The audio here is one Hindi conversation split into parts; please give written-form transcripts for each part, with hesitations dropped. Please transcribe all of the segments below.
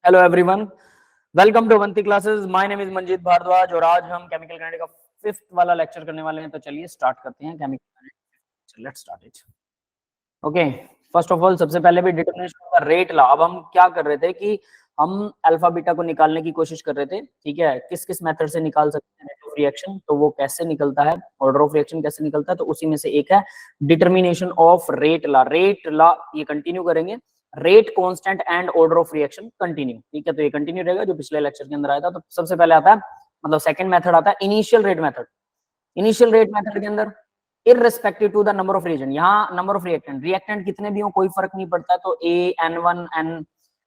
Hello everyone, welcome to Avanti Classes. My name is Manjeet Bhardwaj और आज हम केमिकल काइनेटिक्स का फिफ्थ वाला लेक्चर करने वाले हैं। तो चलिए स्टार्ट करते हैं chemical kinetics. Let's start it. Okay, first of all सबसे पहले भी डिटरमिनेशन का रेट ला। अब हम क्या कर रहे थे कि हम अल्फा बीटा को निकालने की कोशिश कर रहे थे। ठीक है, किस किस मेथड से निकाल सकते हैं रेट ऑफ रिएक्शन, तो वो कैसे निकलता है, ऑर्डर ऑफ रिएक्शन कैसे निकलता है, तो उसी में से एक है determination of rate law. Rate law ये कंटिन्यू करेंगे, rate constant and order of reaction continue. ठीक है, तो ये कंटिन्यू रहेगा जो पिछले लेक्चर के अंदर आया था। तो सबसे पहले आता है, मतलब सेकंड मेथड आता है initial rate method. Initial rate method के अंदर irrespective to the number of reagent, यहाँ नंबर ऑफ रिएक्टेंट रिएक्टेंट कितने भी हो कोई फर्क नहीं पड़ता। तो ए N1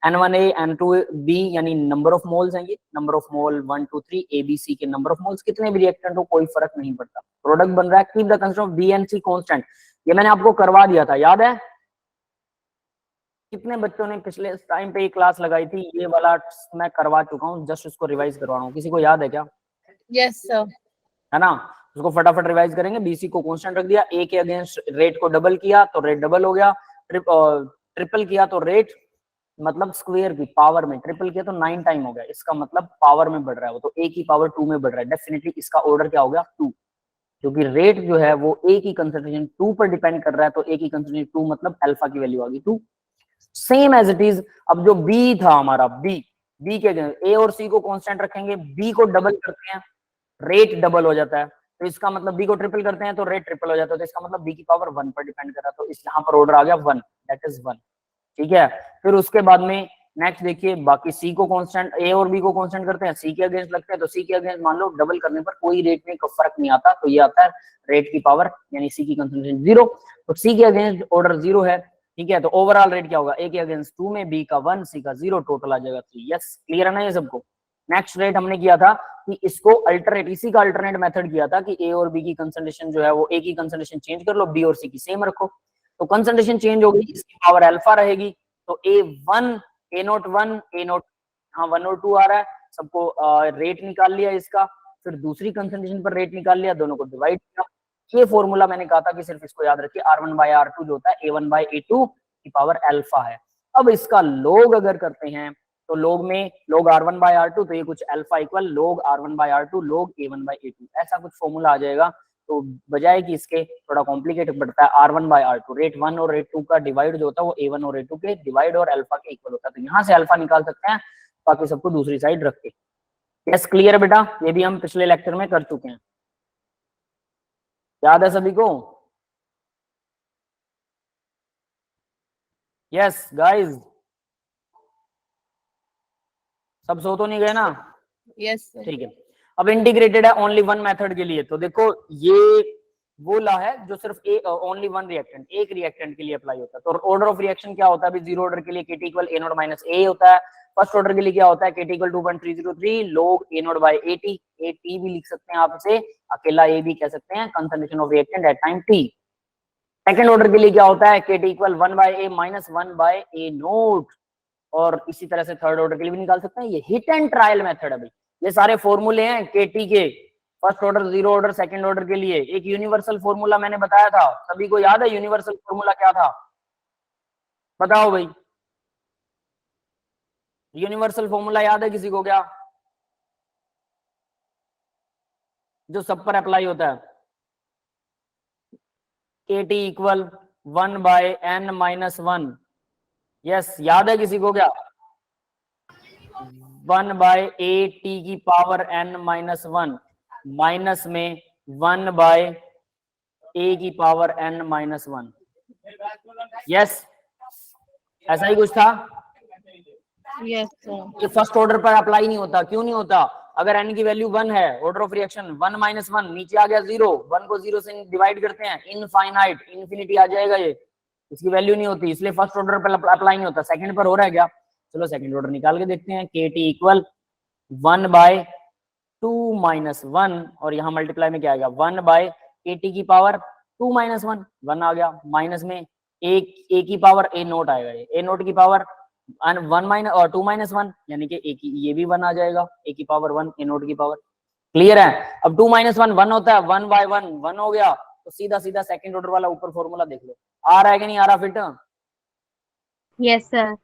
N1A N2B यानी नंबर ऑफ मोल्स हैं, ये नंबर ऑफ मोल 1 2 3 ABC के नंबर ऑफ मोल्स कितने भी रिएक्टेंट हो कोई फर्क नहीं पड़ता। प्रोडक्ट बन रहा है, keep the constant of B and C constant. ये मैंने आपको करवा दिया था, याद है? कितने बच्चों ने पिछले टाइम पे ये क्लास लगाई थी? ये वाला मैं करवा चुका हूँ, जस्ट उसको रिवाइज करवा रहा हूँ। किसी को याद है क्या? Yes sir. है ना, उसको फटाफट रिवाइज करेंगे। बीसी को कांस्टेंट रख दिया, ए के अगेंस्ट रेट को डबल किया तो रेट डबल हो गया, ट्रिपल किया तो रेट मतलब स्क्वायर की पावर में, ट्रिपल किया तो 9 टाइम हो गया, इसका मतलब पावर में बढ़ रहा है वो, तो ए की पावर 2 में बढ़ रहा है। डेफिनेटली इसका ऑर्डर क्या हो गया? 2, क्योंकि रेट जो है वो ए की कंसंट्रेशन 2 पर डिपेंड कर रहा है, तो ए की कंसंट्रेशन 2 मतलब अल्फा की वैल्यू आ गई 2। सेम एज इट इज, अब जो बी था हमारा, बी के ए और सी को कांस्टेंट रखेंगे, बी को डबल करते हैं रेट डबल हो जाता है, तो इसका मतलब बी को ट्रिपल करते हैं तो रेट ट्रिपल हो जाता है, तो इसका मतलब बी की पावर 1 पर डिपेंड कर रहा है, तो इस यहाँ पर ऑर्डर आ गया 1, दैट इज 1। ठीक है, फिर उसके बाद में नेक्स्ट देखिए, बाकी सी को कांस्टेंट, ए और बी को कांस्टेंट करते हैं, सी के अगेंस्ट लगते हैं, तो सी के अगेंस्ट मान लो डबल करने पर कोई रेट में फर्क नहीं आता, तो ये आता है रेट की पावर यानी सी की कंसंट्रेशन 0, तो सी के अगेंस्ट ऑर्डर 0 है। ठीक है, तो ओवरऑल रेट क्या होगा? ए के अगेंस्ट 2 में, बी का 1, सी का 0, टोटल आ जाएगा 3। यस, क्लियर है ना ये सबको? नेक्स्ट रेट हमने किया था कि इसको अल्टरनेट, इसी का अल्टरनेट मेथड किया था कि ए और बी की कंसंट्रेशन जो है वो ए की कंसंट्रेशन चेंज कर लो, बी और सी की सेम रखो, तो कंसंट्रेशन चेंज हो गई, इसकी पावर अल्फा रहेगी, तो A1 A0 1 A0, हाँ 1 और 2 आ रहा है सबको, रेट निकाल लिया इसका, फिर दूसरी कंसंट्रेशन पर रेट निकाल लिया, दोनों को डिवाइड किया। ये फॉर्मूला मैंने कहा था कि सिर्फ इसको याद रखिए, R1/R2 जो होता है A1/A2 की पावर अल्फा है। अब इसका लोग अगर करते हैं तो लोग में लोग R1/R2, तो ये कुछ अल्फा इक्वल लोग R1/R2 लोग A1/A2, ऐसा कुछ फॉर्मूला आ जाएगा। तो बजाय कि इसके थोड़ा कॉम्प्लिकेटेड पड़ता है, R1/R2 रेट 1 और रेट 2 का डिवाइड जो होता है वो A1 और A2 के डिवाइड और अल्फा के इक्वल होता है, तो यहाँ से अल्फा निकाल सकते हैं, बाकी सबको दूसरी साइड रख के। यस, क्लियर है बेटा? ये भी हम पिछले लेक्चर में कर चुके हैं, याद है सभी को? यस गाइस, सब सो तो नहीं गए ना? Yes sir. ठीक है, अब इंटीग्रेटेड है ओनली वन मेथड के लिए, तो देखो ये वो ला है जो सिर्फ ओनली वन रिएक्टेंट, एक रिएक्टेंट के लिए अप्लाई होता है। तो ऑर्डर ऑफ रिएक्शन क्या होता है? अभी जीरो ऑर्डर के लिए KT equal A0 minus A होता है। फर्स्ट ऑर्डर के लिए क्या होता है? KT equal 2.303 log A0 by AT, AT भी लिख सकते हैं आप इसे, अकेला A भी कह सकते हैं, concentration of reactant at time T। Second order के लिए क्या होता है? KT equal 1 by A minus 1 by A0, और इसी तरह से थर्ड ऑर्डर के लिए भी निकाल सकते हैं। ये हिट एंड ट्रायल मेथड है भाई, ये सारे फॉर्मूले हैं केटी के, first order, zero order, second order के लिए। एक यूनिवर्सल फॉर्मूला मैंने बताया था, सभी को याद है यूनिवर्सल फॉर्मूला क्या था? बताओ भाई, यूनिवर्सल फॉर्मूला याद है किसी को क्या, जो सब पर अप्लाई होता है? KT equal 1 by N minus 1। Yes, याद है किसी को क्या? 1 बाय AT की पावर N माइनस 1 माइनस में 1 बाय A की पावर N माइनस 1। यस, ऐसा ही कुछ था। Yes sir. ये फर्स्ट ऑर्डर पर अप्लाई नहीं होता, क्यों नहीं होता? अगर n की वैल्यू 1 है, ऑर्डर ऑफ रिएक्शन 1 माइनस 1, नीचे आ गया 0, 1 को 0 से डिवाइड करते हैं, इनफाइनाइट इन्फिनिटी आ जाएगा, ये इसकी वैल्यू नहीं होती, इसलिए फर्स्ट ऑर्डर पर अप्लाई नहीं होता। सेकंड पर हो रहा है क्या? चलो सेकंड ऑर्डर निकाल के देखते हैं। KT इक्वल 1 बाय 2 माइनस 1, और यहाँ मल्टीप्लाई में क्या आएगा? 1 बाय KT की पावर 2 माइनस 1, 1 आ गया, माइनस में A की पावर A0 आएगा, ये A0 की पावर 1 माइनस और 2 माइनस 1 यानी कि A की ये भी 1 आ जाएगा, A की पावर 1 A0 की पावर। क्लियर है? अब 2 माइनस 1 1 होता है, 1 बाय 1 1 हो गया, तो सीधा सीधा सेकंड ऑर्डर वाला ऊपर फॉर्मूला देख लो, आ रहा है कि नहीं आ रहा फिट? Yes sir.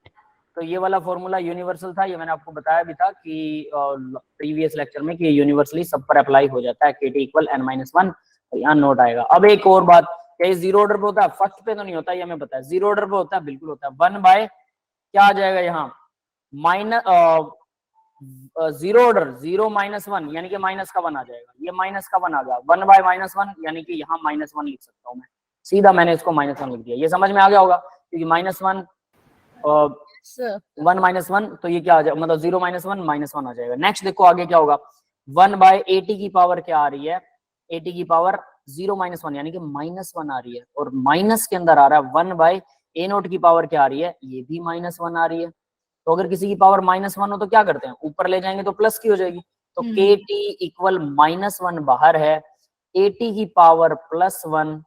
तो ये वाला फॉर्मूला यूनिवर्सल था, ये मैंने आपको बताया भी था कि प्रीवियस लेक्चर में कि यूनिवर्सली सब पर अप्लाई हो जाता है, KT इक्वल n-1, तो यहाँ नोट आएगा। अब एक और बात, क्या ये जीरो ऑर्डर पे होता है? फर्स्ट पे तो नहीं होता, ये हमें पता है। जीरो ऑर्डर पे होता है, बिल्कुल होता है। 1 बाय क्या आ जाएगा यहाँ, माइनस जीरो ऑर्डर 0-1 यानी कि माइनस का 1 आ जाएगा, ये माइनस का 1 आ गया। 1 बाय -1 यानी कि यहाँ -1 लिख सकता हूँ मैं, सीधा मैंने इसको -1 लिख दिया। ये समझ में आ गया होगा, क्योंकि -1 sir, 1-1 तो ये क्या आ जाएगा, मतलब 0-1 -1 आ जाएगा। नेक्स्ट देखो आगे क्या होगा, 1 बाय 80 की पावर क्या आ रही है, 80 की पावर 0-1 यानी कि -1 आ रही है, और माइनस के अंदर आ रहा है 1 बाय A0 की पावर क्या आ रही है, ये भी -1 आ रही है। तो अगर किसी की पावर -1 हो तो क्या करते हैं, ऊपर ले जाएंगे तो प्लस की हो जाएगी। तो KT इक्वल -1 बाहर है, 80 की पावर +1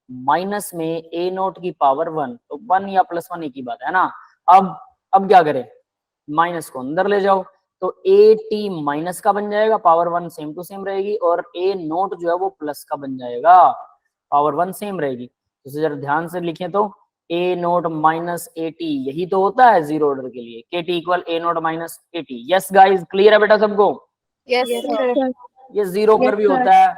माइनस में A0 की पावर 1, तो 1 या +1 एक ही बात है ना। अब क्या करें, माइनस को अंदर ले जाओ, तो AT माइनस का बन जाएगा, पावर 1 सेम टू सेम रहेगी, और A0 जो है वो प्लस का बन जाएगा, पावर 1 सेम रहेगी। तो जरा ध्यान से लिखें तो A0 माइनस AT यही तो होता है जीरो ऑर्डर के लिए, KT equal A0 minus AT। Yes guys, clear है बेटा सबको? yes sir, ये जीरो पर भी होता है,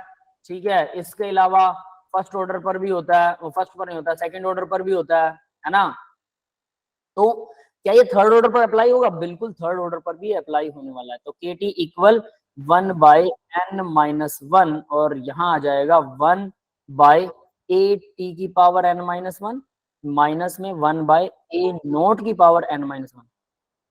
ठीक है। इसके अलावा फर्स्ट ऑर्डर पर भी होता है, वो फर्स्ट पर नहीं होता, सेकंड ऑर्डर पर भी होता है ना। तो क्या ये थर्ड ऑर्डर पर अप्लाई होगा? बिल्कुल थर्ड ऑर्डर पर भी अप्लाई होने वाला है। तो KT इक्वल 1 बाय n-1, और यहाँ आ जाएगा 1 बाय AT की पावर n-1 माइनस में 1 बाय A0 की पावर n-1।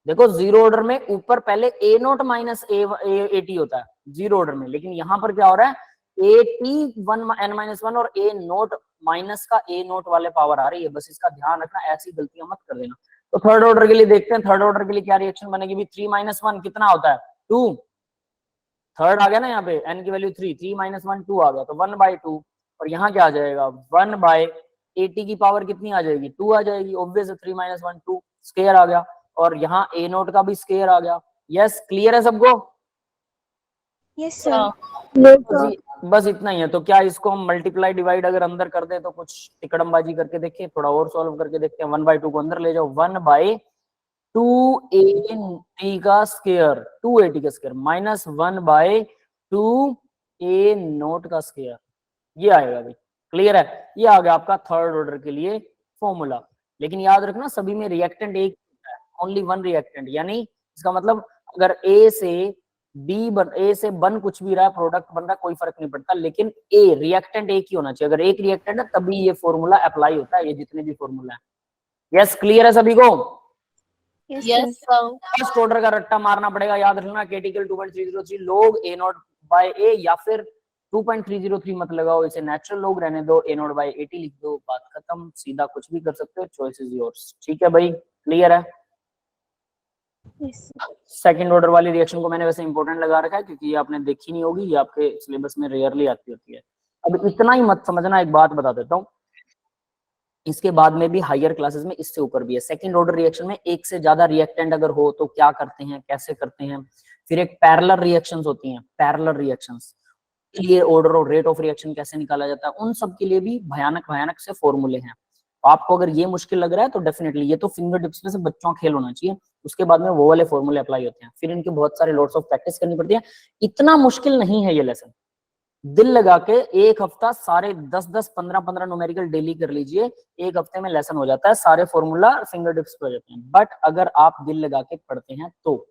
देखो जीरो ऑर्डर में ऊपर पहले A0 माइनस AT होता है जीरो ऑर्डर में, लेकिन यहाँ पर क्या हो रहा है, AT 1 n-1 और A0 माइनस का A0 वाले पावर आ रही है। बस इसका ध्यान रखना, ऐसी गलतियां मत कर देना। तो थर्ड ऑर्डर के लिए देखते हैं, थर्ड ऑर्डर के लिए क्या रिएक्शन बनेगी भी। 3-1 कितना होता है, 2। थर्ड आ गया ना यहाँ पे, n की वैल्यू 3, 3-1 2 आ गया, तो 1/2। और यहाँ क्या आ जाएगा, 1 बाय 80 की पावर कितनी आ जाएगी, 2 आ जाएगी। ऑब्वियस 3-1 2 स्क्वायर आ गया, और यहाँ A0 का भी स्क्वायर आ गया। यस, क्लियर है सबको? Yes sir, sir. बस इतना ही है। तो क्या इसको हम मल्टीप्लाई डिवाइड अगर अंदर कर दें तो कुछ टिकड़मबाजी करके देखें, थोड़ा और सॉल्व करके देखते हैं। 1/2 को अंदर ले जाओ, 1/2AT का स्क्वायर, 2AT का स्क्वायर माइनस 1/2A0 का स्क्वायर, ये आएगा भाई। क्लियर है? ये आ गया आपका थर्ड ऑर्डर के लिए फॉर्मूला। लेकिन याद रखना सभी में रिएक्टेंट एक होता है, ओनली वन रिएक्टेंट, यानी इसका मतलब अगर A से बन कुछ भी रहा है, प्रोडक्ट बन रहा है, कोई फर्क नहीं पड़ता, लेकिन ए रिएक्टेंट एक ही होना चाहिए। अगर एक रिएक्टेंट है तभी ये फॉर्मूला अप्लाई होता है, ये जितने भी फॉर्मूला है। यस, क्लियर है सभी को? yes sir, फर्स्ट ऑर्डर का रट्टा मारना पड़ेगा, याद रखना क्रिटिकल 2.303 लोग A0 बाय A, या फिर 2.303 मत लगाओ, इसे नेचुरल लोग रहने दो, A0 बाय AT लिख दो, बात खत्म। सीधा कुछ भी कर सकते हो, चॉइस इज योर्स। ठीक है भाई, क्लियर है? सेकंड ऑर्डर वाली रिएक्शन को मैंने वैसे इंपॉर्टेंट लगा रखा है, क्योंकि ये आपने देखी नहीं होगी, ये आपके सिलेबस में रेयरली आती होती है। अब इतना ही मत समझना, एक बात बता देता हूँ, इसके बाद में भी हायर क्लासेस में इससे ऊपर भी है। सेकंड ऑर्डर रिएक्शन में एक से ज्यादा रिएक्टेंट अगर हो तो क्या करते हैं, कैसे करते हैं। फिर एक पैरेलल रिएक्शंस होती हैं, पैरेलल रिएक्शंस के लिए ऑर्डर और रेट ऑफ रिएक्शन कैसे निकाला जाता है, उन सब के लिए भी भयानक भयानक से फॉर्मूले हैं। आपको अगर ये मुश्किल लग रहा है तो डेफिनेटली ये तो फिंगर टिप्स में से बच्चों का खेल होना चाहिए, उसके बाद में वो वाले फॉर्मूले अप्लाई होते हैं। फिर इनके बहुत सारे लॉट्स ऑफ प्रैक्टिस करनी पड़ती है। इतना मुश्किल नहीं है ये लेसन, दिल लगा के एक हफ्ता सारे 10-10 15-15 न्यूमेरिकल डेली कर लीजिए, एक हफ्ते में लेसन हो जाता है, सारे फॉर्मूला फिंगर टिप्स पे हो जाते हैं। बट अगर आप दिल लगा के पढ़ते हैं तो,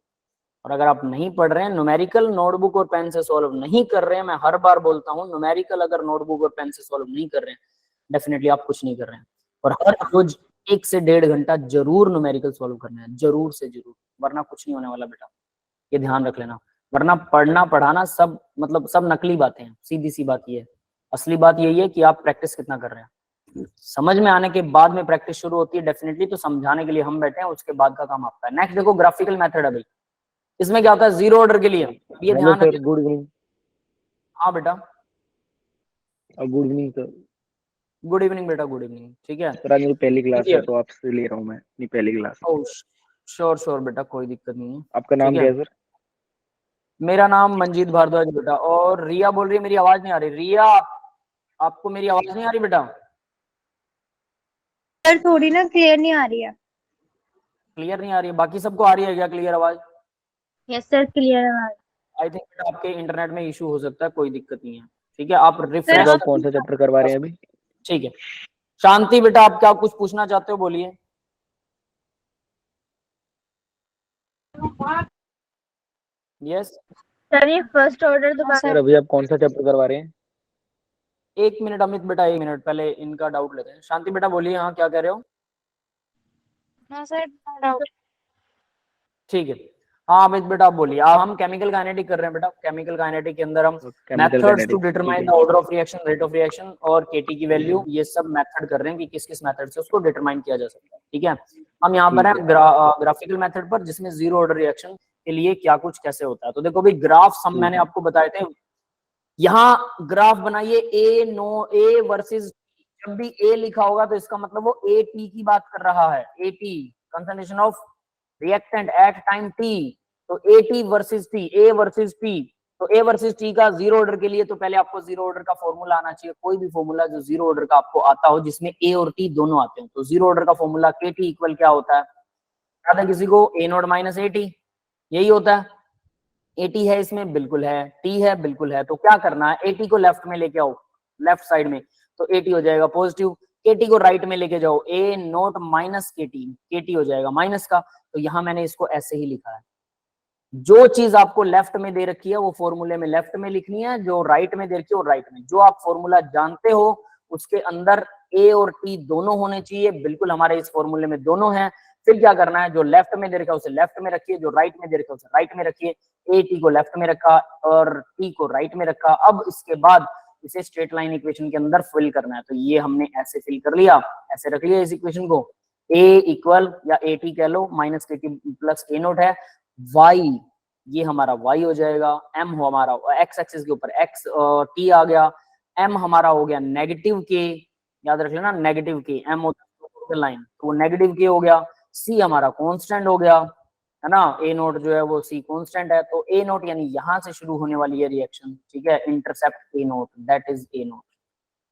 और अगर आप नहीं पढ़ रहे हैं, न्यूमेरिकल नोटबुक और पेन से सॉल्व नहीं कर रहे हैं, मैं हर बार बोलता हूँ, न्यूमेरिकल अगर नोटबुक और पेन से सॉल्व नहीं कर रहे हैं, डेफिनेटली आप कुछ नहीं कर रहे हैं। और हर रोज 1 से 1.5 घंटा जरूर न्यूमेरिकल सॉल्व करना है, जरूर से जरूर, वरना कुछ नहीं होने वाला बेटा, ये ध्यान रख लेना। वरना पढ़ना पढ़ाना सब मतलब सब नकली बातें हैं, सीधी सी बात ये है। असली बात यही है कि आप प्रैक्टिस कितना कर रहे हैं। समझ में आने के बाद में प्रैक्टिस शुरू होती है डेफिनेटली, तो समझाने के लिए हम बैठे हैं, उसके बाद का काम आपका है। नेक्स्ट देखो ग्राफिकल मेथड है भाई, इसमें क्या होता है, जीरो ऑर्डर के लिए ये ध्यान रखिए। Good evening. हाँ बेटा, good evening sir. Good evening बेटा, गुड इवनिंग। ठीक है सर आज मेरी पहली क्लास है तो आपसे ले रहा हूँ मैं अपनी पहली क्लास। श्योर श्योर बेटा, कोई दिक्कत नहीं है। आपका नाम क्या है सर? मेरा नाम मंजीत भारद्वाज बेटा। और रिया बोल रही है मेरी आवाज नहीं आ रही। रिया, आपको मेरी आवाज नहीं आ रही बेटा? सर थोड़ी ना क्लियर नहीं आ रही है। क्लियर नहीं आ रही है? बाकी सबको आ रही है क्या क्लियर आवाज? यस सर, क्लियर है। आई थिंक आपके इंटरनेट में इशू हो सकता है, कोई दिक्कत नहीं है। ठीक है, आप रिफ्रेश तो आप कौन सा चैप्टर करवा रहे हैं अभी? ठीक है, शांति बेटा आप क्या कुछ पूछना चाहते हो, बोलिए। यस सर ये फर्स्ट ऑर्डर दोबारा। सर अभी आप कौन सा चैप्टर करवा रहे हैं? एक मिनट अमित बेटा, एक मिनट, पहले इनका डाउट लेते हैं। शांति बेटा बोलिए, हाँ क्या कह रहे हो? हाँ सर, डाउट। ठीक है, हाँ अमित बेटा आप बोलिए। आप हम केमिकल काइनेटिक कर रहे हैं बेटा। केमिकल काइनेटिक के अंदर हम chemical methods to kinetics, determine ठीक द है। Order of reaction, rate of reaction और केटी की वैल्यू, ये सब मेथड कर रहे हैं कि किस किस मेथड से उसको डिटरमाइन किया जा सकता है। ठीक है, हम यहाँ पर हैं ठीक ग्राफिकल मेथड पर, जिसमें जीरो ऑर्डर रिएक्शन के लिए क्या कुछ कैसे होता है। तो देखो भाई, ग्राफ हम मैंने आपको बताए थे। यहाँ ग्राफ बनाइए ए वर्सेस, जब भी ए लिखा होगा तो इसका मतलब वो ए टी की बात कर रहा है। A T concentration of reactant at time T. तो A T versus T, A versus T. तो ए वर्सेस टी का जीरो ऑर्डर के लिए तो पहले आपको जीरो ऑर्डर का फॉर्मूला आना चाहिए। कोई भी फॉर्मूला जो जीरो ऑर्डर का आपको आता हो, जिसमें ए और टी दोनों आते हैं। तो जीरो ऑर्डर का फॉर्मूला के टी इक्वल क्या होता है? याद है किसी को? ए नॉट माइनस ए टी, यही होता है। एटी है इसमें, बिल्कुल है। टी है, बिल्कुल है। तो क्या करना है, एटी को लेफ्ट में लेके आओ, लेफ्ट साइड में, तो एटी हो जाएगा पॉजिटिव। केटी को राइट में लेके जाओ, ए नोट माइनस केटी, केटी हो जाएगा माइनस का। तो यहां मैंने इसको ऐसे ही लिखा है। जो चीज आपको लेफ्ट में दे रखी है वो फॉर्मूले में लेफ्ट में लिखनी है, जो राइट में दे रखी है वो राइट में। जो आप फॉर्मूला जानते हो उसके अंदर ए और टी दोनों होने चाहिए, बिल्कुल हमारे इस फॉर्मूले में दोनों हैं। फिर क्या करना है, जो लेफ्ट में दे रखा है उसे लेफ्ट में रखिए, जो राइट में दे रखा है उसे राइट में रखिए। ए टी को लेफ्ट में रखा और टी को राइट में रखा। अब इसके बाद इसे स्ट्रेट लाइन इक्वेशन के अंदर फिल करना है। तो ये हमने ऐसे फिल कर लिया, ऐसे रख लिया इस इक्वेशन को। ए इक्वल या ए टी कह लो, माइनस के टी प्लस ए नोट है, वाई ये हमारा y हो जाएगा, m हो हमारा x एक्सिस के ऊपर x t आ गया, m हमारा हो गया नेगेटिव k, याद रख लेना नेगेटिव k, m होता है लाइन, तो वो नेगेटिव k हो गया। c हमारा कांस्टेंट हो गया, है ना, a नोट जो है वो c कांस्टेंट है। तो a नोट यानी यहां से शुरू होने वाली है रिएक्शन, ठीक है, intercept a note, that is a note.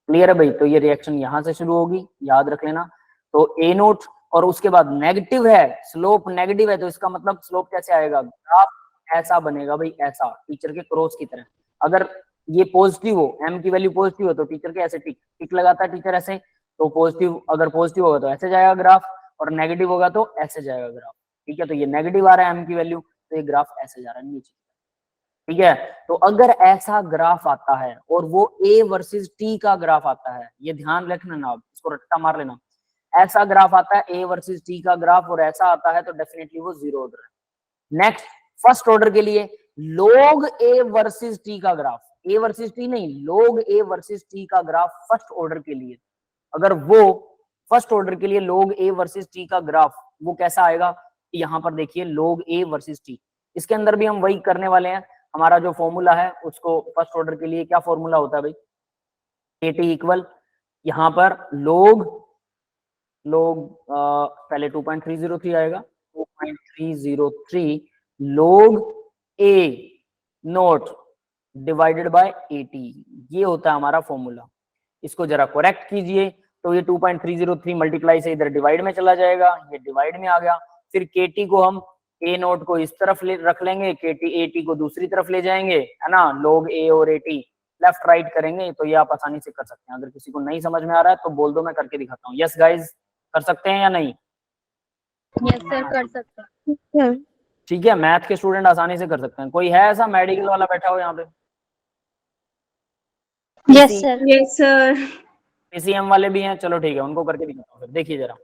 Clear है भाई? तो ये रिएक्शन यहां से शुरू होगी, याद रख लेना। तो a नोट और उसके बाद नेगेटिव है, स्लोप नेगेटिव है, तो इसका मतलब स्लोप कैसे आएगा, ग्राफ ऐसा बनेगा भाई, ऐसा टीचर के क्रॉस की तरह। अगर ये पॉजिटिव हो, m की वैल्यू पॉजिटिव हो तो टीचर के ऐसे टिक टिक लगाता है टीचर ऐसे। तो पॉजिटिव, अगर पॉजिटिव होगा तो ऐसे जाएगा ग्राफ, और नेगेटिव होगा तो ऐसे जाएगा ग्राफ। ठीक है, तो ये नेगेटिव आ रहा है m की वैल्यू, तो ये ग्राफ ऐसे जा रहा है नीचे। ठीक है, तो अगर ऐसा ग्राफ आता है और वो a वर्सेस t का ग्राफ आता है, ये ध्यान रखना ना, इसको रट्टा मार लेना। ऐसा ग्राफ आता है a वर्सेस t का ग्राफ और ऐसा आता है, तो डेफिनेटली वो जीरो ऑर्डर है। नेक्स्ट, फर्स्ट ऑर्डर के लिए log a वर्सेस t का ग्राफ, a वर्सेस t नहीं, log a वर्सेस t का ग्राफ फर्स्ट ऑर्डर के लिए, अगर वो फर्स्ट ऑर्डर के लिए log a वर्सेस t का ग्राफ वो कैसा आएगा, यहां पर देखिए log a वर्सेस t। इसके अंदर भी हम वही करने वाले हैं। हमारा जो फॉर्मूला है उसको फर्स्ट ऑर्डर के लिए क्या फॉर्मूला होता है भाई, KT इक्वल, यहां पर log पहले 2.303 आएगा, 2.303 log a note divided by 80, ये होता है हमारा फॉर्मूला। इसको जरा करेक्ट कीजिए, तो ये 2.303 मल्टीप्लाई से इधर डिवाइड में चला जाएगा, ये डिवाइड में आ गया। फिर KT को हम a नोट को इस तरफ रख लेंगे, KT AT को दूसरी तरफ ले जाएंगे, है ना, log a और AT लेफ्ट राइट करेंगे, तो ये आप आसानी से कर सकते हैं। अगर किसी को नहीं समझ में आ रहा है तो बोल दो, मैं करके दिखाता हूँ। यस गाइज, कर सकते हैं या नहीं? यस सर, कर सकते हैं। ठीक है, मैथ के स्टूडेंट आसानी से कर सकते हैं। कोई है ऐसा मेडिकल वाला बैठा हो यहाँ पे? Yes sir. Yes sir. PCM वाले भी हैं, चलो ठीक है, उनको करके दिखाता हूँ। फिर देखिए जरा,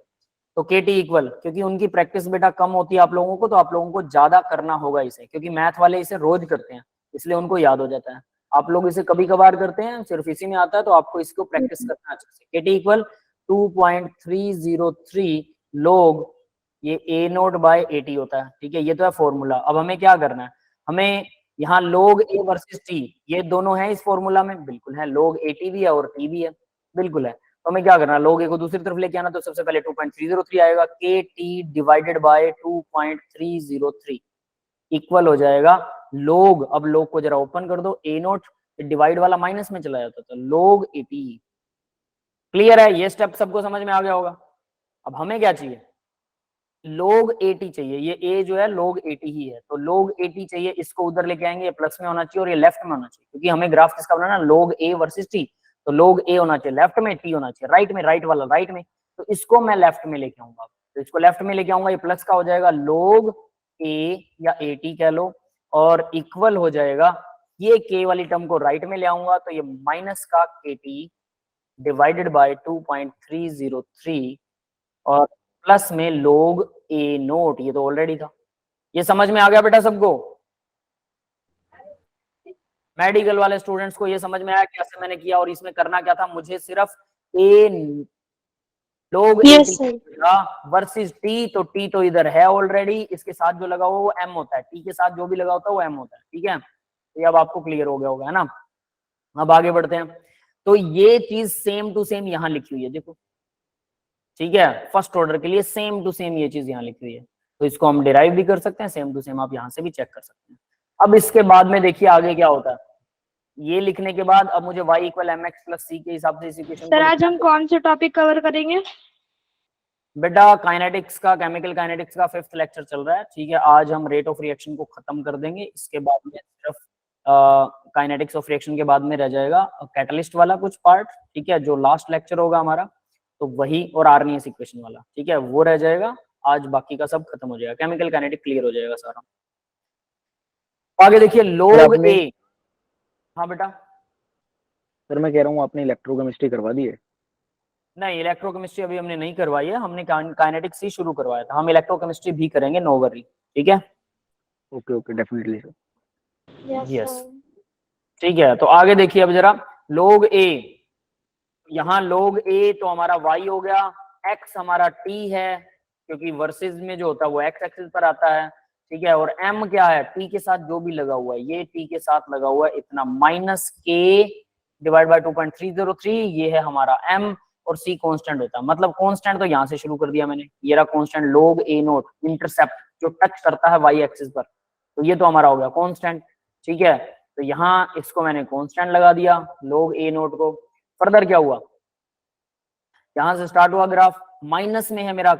तो KT इक्वल, क्योंकि उनकी प्रैक्टिस बेटा कम होती है आप लोगों को, तो आप लोगों को ज्यादा करना होगा इसे, क्योंकि मैथ वाले इसे रोज करते हैं इसलिए उनको याद हो जाता है। आप लोग इसे कभी कभार करते हैं, सिर्फ इसी में आता है, तो आपको इसको प्रैक्टिस करना अच्छे से। KT इक्वल 2.303 log ये a नोट बाय AT होता है। ठीक है, ये तो है फॉर्मूला। अब हमें क्या करना है, हमें यहाँ log a वर्सेस t, ये दोनों है इस फॉर्मूला में, बिल्कुल है, log AT भी है और t भी है, बिल्कुल है। तो हमें क्या करना है, log a को दूसरी तरफ लेके आना, तो सबसे पहले 2.303 आएगा, KT डिवाइडेड बाय 2.303 इक्वल हो जाएगा log, अब log को जरा ओपन कर दो, a नोट डिवाइड वाला माइनस में चला जाता था, log AT। क्लियर है? ये स्टेप सबको समझ में आ गया होगा। अब हमें क्या चाहिए, log 80 चाहिए, ये a जो है log 80 ही है, तो log 80 चाहिए, इसको उधर लेके आएंगे, ये प्लस में होना चाहिए और ये लेफ्ट में होना चाहिए, क्योंकि हमें ग्राफ किसका बनाना है, log a वर्सेस t, तो log a होना चाहिए लेफ्ट में, t होना चाहिए राइट में, राइट वाला राइट में, तो इसको मैं लेफ्ट में लेके आऊंगा, तो इसको लेफ्ट में लेके आऊंगा, ये प्लस का हो जाएगा log a या 80 कह लो, और इक्वल हो जाएगा, ये k वाली टर्म को राइट में ले आऊंगा, तो ये माइनस का kt डिवाइडेड बाय 2.303 और प्लस में log a नोट, ये तो ऑलरेडी था। ये समझ में आ गया बेटा सबको? मेडिकल वाले स्टूडेंट्स को ये समझ में आया कैसे मैंने किया, और इसमें करना क्या था, मुझे सिर्फ a log Yes, 80 versus t, तो t तो इधर है ऑलरेडी, इसके साथ जो लगा हुआ वो m होता है, t के साथ जो भी लगा होता है वो m होता है, ठीक है, ये अब आपको क्लियर हो गया होगा, है ना। अब आगे बढ़ते हैं, तो ये चीज सेम टू सेम यहाँ लिखी हुई है, देखो, ठीक है, फर्स्ट ऑर्डर के लिए सेम टू सेम ये चीज यहाँ लिखी हुई है, तो इसको हम डिराइव भी कर सकते हैं, सेम टू सेम आप यहाँ से भी चेक कर सकते हैं। अब इसके बाद में देखिए आगे क्या होता है, ये लिखने के बाद अब मुझे y equal M X plus C के हिसाब से इस इक्वेशन सर आज हम कौन से टॉपिक कवर करेंगे? बेटा काइनेटिक्स का, केमिकल काइनेटिक्स का 5th लेक्चर चल रहा है, ठीक है, आज हम रेट ऑफ रिएक्शन को खत्म कर देंगे, इसके बाद में सिर्फ काइनेटिक्स ऑफ रिएक्शन के बाद में रह जाएगा कैटलिस्ट वाला कुछ पार्ट, ठीक है, जो लास्ट लेक्चर होगा हमारा, तो वही, और आर्नियस इक्वेशन वाला, ठीक है, वो रह जाएगा आज, बाकी का सब खत्म हो जाएगा, केमिकल काइनेटिक क्लियर हो जाएगा सारा। आगे देखिए log a, हाँ बेटा। सर मैं कह रहा हूँ आपने इलेक्ट्रोकेमिस्ट्री करवा दी है? नहीं, इलेक्ट्रोकेमिस्ट्री अभी हमने नहीं करवाई है, हमने काइनेटिक्स ही शुरू करवाया था, हम इलेक्ट्रोकेमिस्ट्री भी करेंगे, नो वरी, ठीक है। Okay okay definitely sir. Yes, ठीक है, तो आगे देखिए अब जरा log a, यहाँ log a तो हमारा y हो गया, x हमारा t है, क्योंकि वर्सेस में जो होता है वो x एक्सिस पर आता है, ठीक है, और m क्या है, t के साथ जो भी लगा हुआ है, ये t के साथ लगा हुआ है इतना, माइनस k डिवाइड बाय 2.303, ये है हमारा m, और c कांस्टेंट होता है, मतलब कांस्टेंट तो यहाँ से शुरू कर दिया मैंने, ये रहा constant log a note, intercept जो टच करता है y एक्सिस पर, तो ये तो हमारा हो गया कांस्टेंट, ठीक है, तो यहाँ इसको मैंने कांस्टेंट लगा दिया log a नोट को। फर्दर क्या हुआ, यहां से स्टार्ट हुआ ग्राफ, माइनस में है मेरा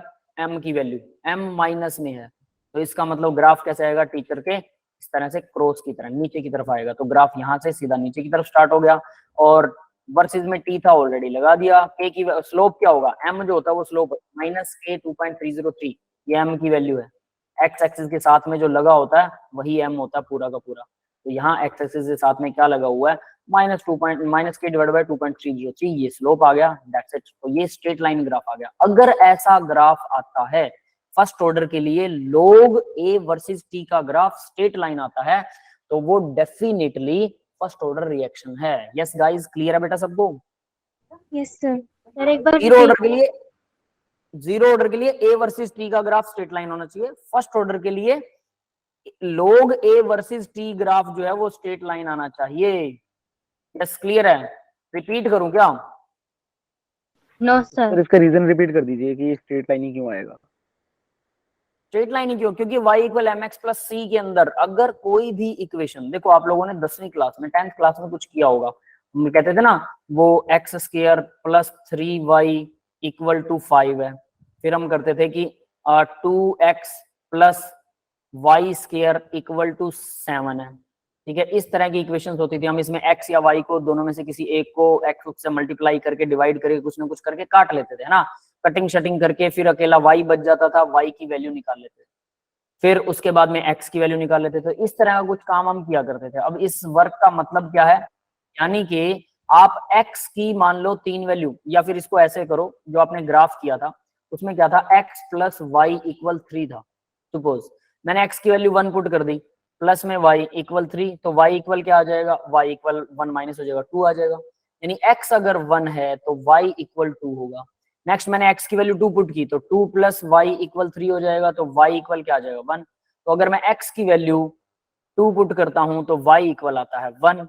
m की वैल्यू, m माइनस में है, तो इसका मतलब ग्राफ कैसे आएगा, टीचर के इस तरह से क्रॉस की तरह नीचे की तरफ आएगा, तो ग्राफ यहाँ से सीधा नीचे की तरफ स्टार्ट हो गया, और वर्सेस में t था ऑलरेडी लगा दिया, k की स्लोप क्या होगा, m जो होता है वो स्लोप माइनस k 2.303, ये m की वैल्यू है, x एक्सिस के साथ में जो लगा होता है वही m होता है पूरा का पूरा, तो यहाँ x एक्सिस के साथ में क्या लगा हुआ है, माइनस के डिवाइड बाय 2.303, ये स्लोप आ गया, दैट्स इट, तो ये स्ट्रेट लाइन ग्राफ आ गया। अगर ऐसा ग्राफ आता है फर्स्ट ऑर्डर के लिए, log a वर्सेस t का ग्राफ स्ट्रेट लाइन आता है, तो वो डेफिनेटली फर्स्ट ऑर्डर रिएक्शन है। यस गाइस, क्लियर है बेटा सबको? यस सर, एक बार जीरो ऑर्डर के लिए a वर्सेस t का ग्राफ स्ट्रेट लाइन होना चाहिए, फर्स्ट ऑर्डर के लिए log a versus t graph जो है वो स्ट्रेट लाइन आना चाहिए। यस, क्लियर है? रिपीट करूं क्या? No sir. इसका रीजन रिपीट कर दीजिए कि स्ट्रेट लाइन ही क्यों आएगा? स्ट्रेट लाइन ही क्यों? क्योंकि y equal M X plus C के अंदर अगर कोई भी इक्वेशन, देखो आप लोगों ने 10वीं क्लास में 10th क्लास में कुछ किया होगा, हम कहते थे ना वो X square plus 3y equal to 5 है, फिर हम करते थे कि 2x plus Y square equal to 7 है, ठीक है, इस तरह की इक्वेशंस होती थी, हम इसमें x या y को दोनों में से किसी एक को x से मल्टीप्लाई करके डिवाइड करके कुछ ना कुछ करके काट लेते थे, है ना, कटिंग शटिंग करके, फिर अकेला y बच जाता था, y की वैल्यू निकाल लेते थे, फिर उसके बाद में x की वैल्यू निकाल लेते थे, इस तरह का कुछ काम हम किया करते थे। अब इस वर्क का मतलब क्या है, यानी कि आप x की मान लो 3 वैल्यू, या फिर इसको ऐसे करो, जो आपने ग्राफ किया था उसमें क्या था, x प्लस वाई इक्वल 3 था, सपोज मैंने x की वैल्यू 1 पुट कर दी, प्लस में y इक्वल 3, तो y इक्वल क्या आ जाएगा, y इक्वल 1 माइनस हो जाएगा 2 आ जाएगा, यानी x अगर 1 है तो y इक्वल 2 होगा। नेक्स्ट मैंने x की वैल्यू 2 पुट की, तो 2 प्लस वाई इक्वल 3 हो जाएगा, तो y इक्वल क्या आ जाएगा 1, तो अगर मैं x की वैल्यू 2 पुट करता हूं तो y इक्वल आता है 1,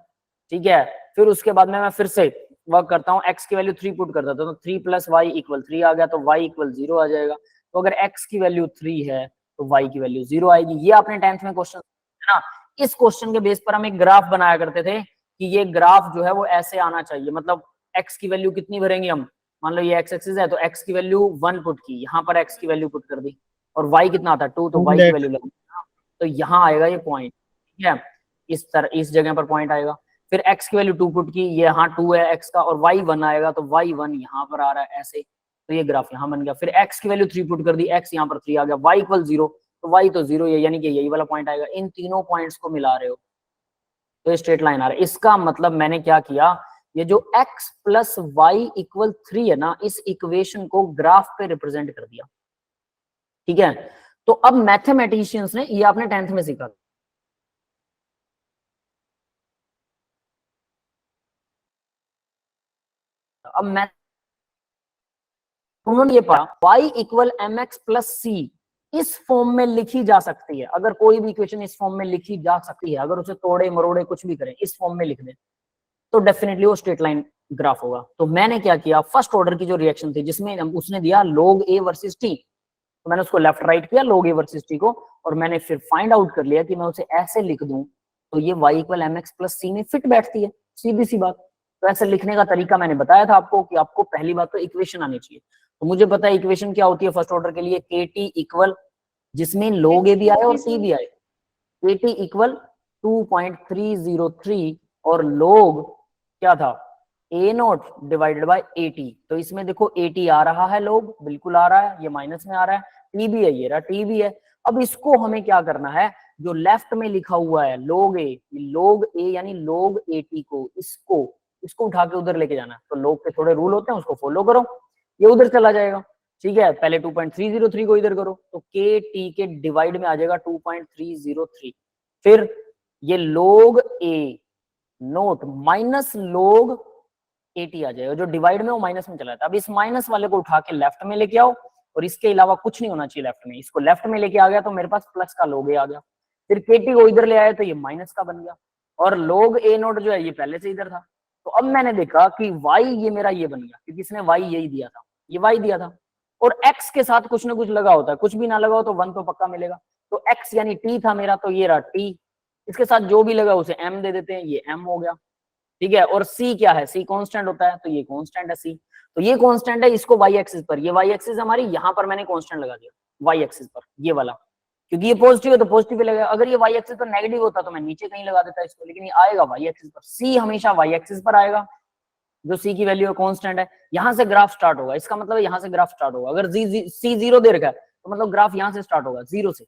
ठीक है, फिर उसके बाद में मैं फिर से वर्क करता हूँ, x की वैल्यू 3 पुट करता हूं, तो 3 प्लस वाई इक्वल 3 आ गया, तो y इक्वल 0 आ जाएगा, तो अगर x की वैल्यू 3 है तो y की वैल्यू 0 आएगी। ये आपने 10th में क्वेश्चन है ना, इस क्वेश्चन के बेस पर हम एक ग्राफ बनाया करते थे कि ये ग्राफ जो है वो ऐसे आना चाहिए, मतलब x की वैल्यू कितनी भरेंगे हम, मान लो ये x एक्सिस है तो x की वैल्यू 1 पुट की, यहाँ पर x की वैल्यू पुट कर दी, और y कितना आता है 2, तो y की वैल्यू लगी, तो यहाँ आएगा ये पॉइंट, ठीक है, इस जगह पर पॉइंट आएगा। फिर x की वैल्यू 2 पुट की, ये यहाँ 2 है x का, और y 1 आएगा, तो y 1 यहाँ पर आ रहा है ऐसे, तो ये ग्राफ यहाँ बन गया। फिर x की वैल्यू 3 पुट कर दी, x यहाँ पर 3 आ गया, y इक्वल 0, तो y तो 0 है, यानी कि यही वाला पॉइंट आएगा। इन तीनों पॉइंट्स को मिला रहे हो तो ये स्ट्रेट लाइन आ रहा है। इसका मतलब मैंने क्या किया, ये जो x प्लस वाई इक्वल 3 है ना, इस इक्वेशन को ग्राफ पे रिप्रेजेंट कर दिया, ठीक है। तो अब मैथमेटिशियंस ने, ये आपने 10th में सीखा, अब मैं उन्होंने ये पढ़ा y equal M X plus C इस फॉर्म में लिखी जा सकती है। अगर कोई भी इक्वेशन इस फॉर्म में लिखी जा सकती है, अगर उसे तोड़े मरोड़े कुछ भी करें, इस फॉर्म में लिख दें, तो डेफिनेटली वो स्ट्रेट लाइन ग्राफ होगा। तो मैंने क्या किया, फर्स्ट ऑर्डर की जो रिएक्शन थी, जिसमें उसने दिया log a वर्सेस t, तो मैंने उसको लेफ्ट राइट किया log a वर्सेस t को, और मैंने फिर फाइंड आउट कर लिया कि मैं उसे ऐसे लिख दूं तो ये y equal M X plus C में फिट बैठती है, सीधी सी बात। तो ऐसे लिखने का तरीका मैंने बताया था आपको कि आपको पहली बात तो इक्वेशन आनी चाहिए। तो मुझे पता है इक्वेशन क्या होती है फर्स्ट ऑर्डर के लिए, kt इक्वल, जिसमें log a भी आए और t भी आए, kt इक्वल 2.303 और log क्या था a नॉट डिवाइडेड बाय 80। तो इसमें देखो 80 आ रहा है, log बिल्कुल आ रहा है, ये माइनस में आ रहा है, t भी है, ये रहा t भी है। अब इसको हमें क्या करना है, जो लेफ्ट में लिखा हुआ है log a यानी log 80 को, इसको उठा के उधर लेके जाना है। तो log के थोड़े रूल होते हैं, उसको फॉलो करो, ये उधर चला जाएगा, ठीक है। पहले 2.303 को इधर करो, तो kt के डिवाइड में आ जाएगा 2.303, फिर ये log a note minus log 80 आ जाएगा, जो डिवाइड में वो माइनस में चला जाता है। अब इस माइनस वाले को उठा के लेफ्ट में लेके आओ, और इसके अलावा कुछ नहीं होना चाहिए लेफ्ट में, इसको लेफ्ट में लेके आ गया तो मेरे पास प्लस का log a आ गया, फिर kt को इधर ले आया तो ये माइनस का बन गया, और log a नोट जो है ये पहले से इधर था। तो अब मैंने देखा कि y ये मेरा ये बन गया, क्योंकि इसने y यही दिया था, ये y दिया था, और x के साथ कुछ ना कुछ लगा होता है, कुछ भी ना लगा हो तो 1 तो पक्का मिलेगा। तो x यानी t था मेरा, तो ये रहा t, इसके साथ जो भी लगा उसे m दे देते हैं, ये m हो गया, ठीक है। और c क्या है, c कांस्टेंट होता है, तो ये कांस्टेंट है c, तो ये कांस्टेंट है, इसको y एक्सिस पर, ये y एक्सिस हमारी, यहाँ पर मैंने कांस्टेंट लगा दिया y एक्सिस पर, ये वाला, क्योंकि ये पॉजिटिव है तो पॉजिटिव पे लगेगा। अगर ये y एक्सिस पर नेगेटिव होता तो मैं नीचे कहीं लगा देता इसको, लेकिन ये आएगा y एक्सिस पर, c हमेशा y एक्सिस पर आएगा, जो c की वैल्यू है कांस्टेंट है। यहाँ से ग्राफ स्टार्ट होगा, इसका मतलब यहाँ से ग्राफ स्टार्ट होगा। अगर c 0 दे रखा है तो मतलब ग्राफ यहाँ से स्टार्ट होगा, 0 से,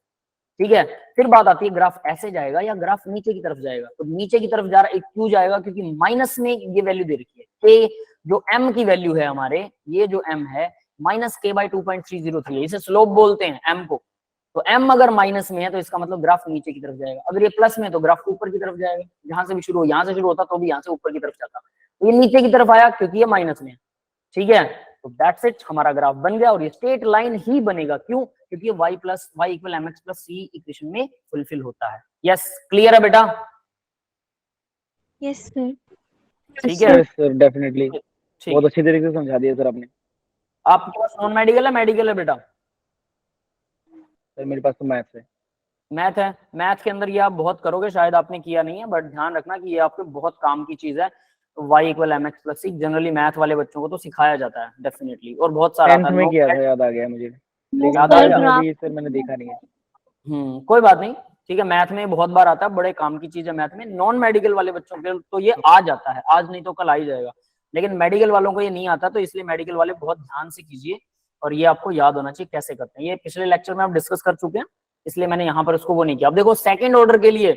ठीक है। फिर बात आती है ग्राफ ऐसे जाएगा या ग्राफ नीचे की तरफ जाएगा। तो नीचे की तरफ जा रहा है, क्यों जाएगा, क्योंकि माइनस में ये वैल्यू दे रखी है, k जो m की वैल्यू है हमारे, ये जो m है माइनस k बाई 2.303 है, इसे स्लोप बोलते हैं m को। तो m अगर माइनस में है तो इसका मतलब ग्राफ नीचे की तरफ जाएगा, अगर ये प्लस में है तो ग्राफ ऊपर की तरफ जाएगा, जहां से भी शुरू हो, यहाँ से शुरू होता तो भी यहाँ से ऊपर की तरफ जाता, तो ये नीचे की तरफ आया क्योंकि ये माइनस में है, ठीक है। तो दैट्स इट, हमारा ग्राफ बन गया, और ये स्ट्रेट लाइन ही बनेगा, क्यों, क्योंकि y equal M X plus C equation में फुलफिल होता है। यस, क्लियर है बेटा? Yes sir. ठीक है सर, डेफिनेटली बहुत अच्छी तरीके से समझा दिया सर आपने। आपके पास नॉन मेडिकल है मेडिकल है बेटा? सर मेरे पास तो मैथ्स है। मैथ है, मैथ के अंदर ये आप बहुत करोगे, शायद आपने किया नहीं है, बट ध्यान रखना कि ये आपके बहुत काम की चीज है। y equal M X plus C generally math वाले बच्चों को तो सिखाया जाता है डेफिनेटली, और बहुत सारा 10th में किया था, याद आ गया मुझे, लेकिन याद आ गया? अभी सर मैंने देखा नहीं है। कोई बात नहीं, ठीक है। मैथ में बहुत बार आता है, बड़े काम की चीज है मैथ में। नॉन मेडिकल वाले बच्चों के तो ये आ जाता है, आज नहीं तो कल आ ही जाएगा, लेकिन मेडिकल वालों को ये नहीं आता, तो इसलिए मेडिकल वाले बहुत ध्यान से कीजिए, और ये आपको याद होना चाहिए कैसे करते हैं। ये पिछले लेक्चर में आप डिस्कस कर चुके हैं, इसलिए मैंने यहाँ पर उसको वो नहीं किया। अब देखो सेकंड ऑर्डर के लिए,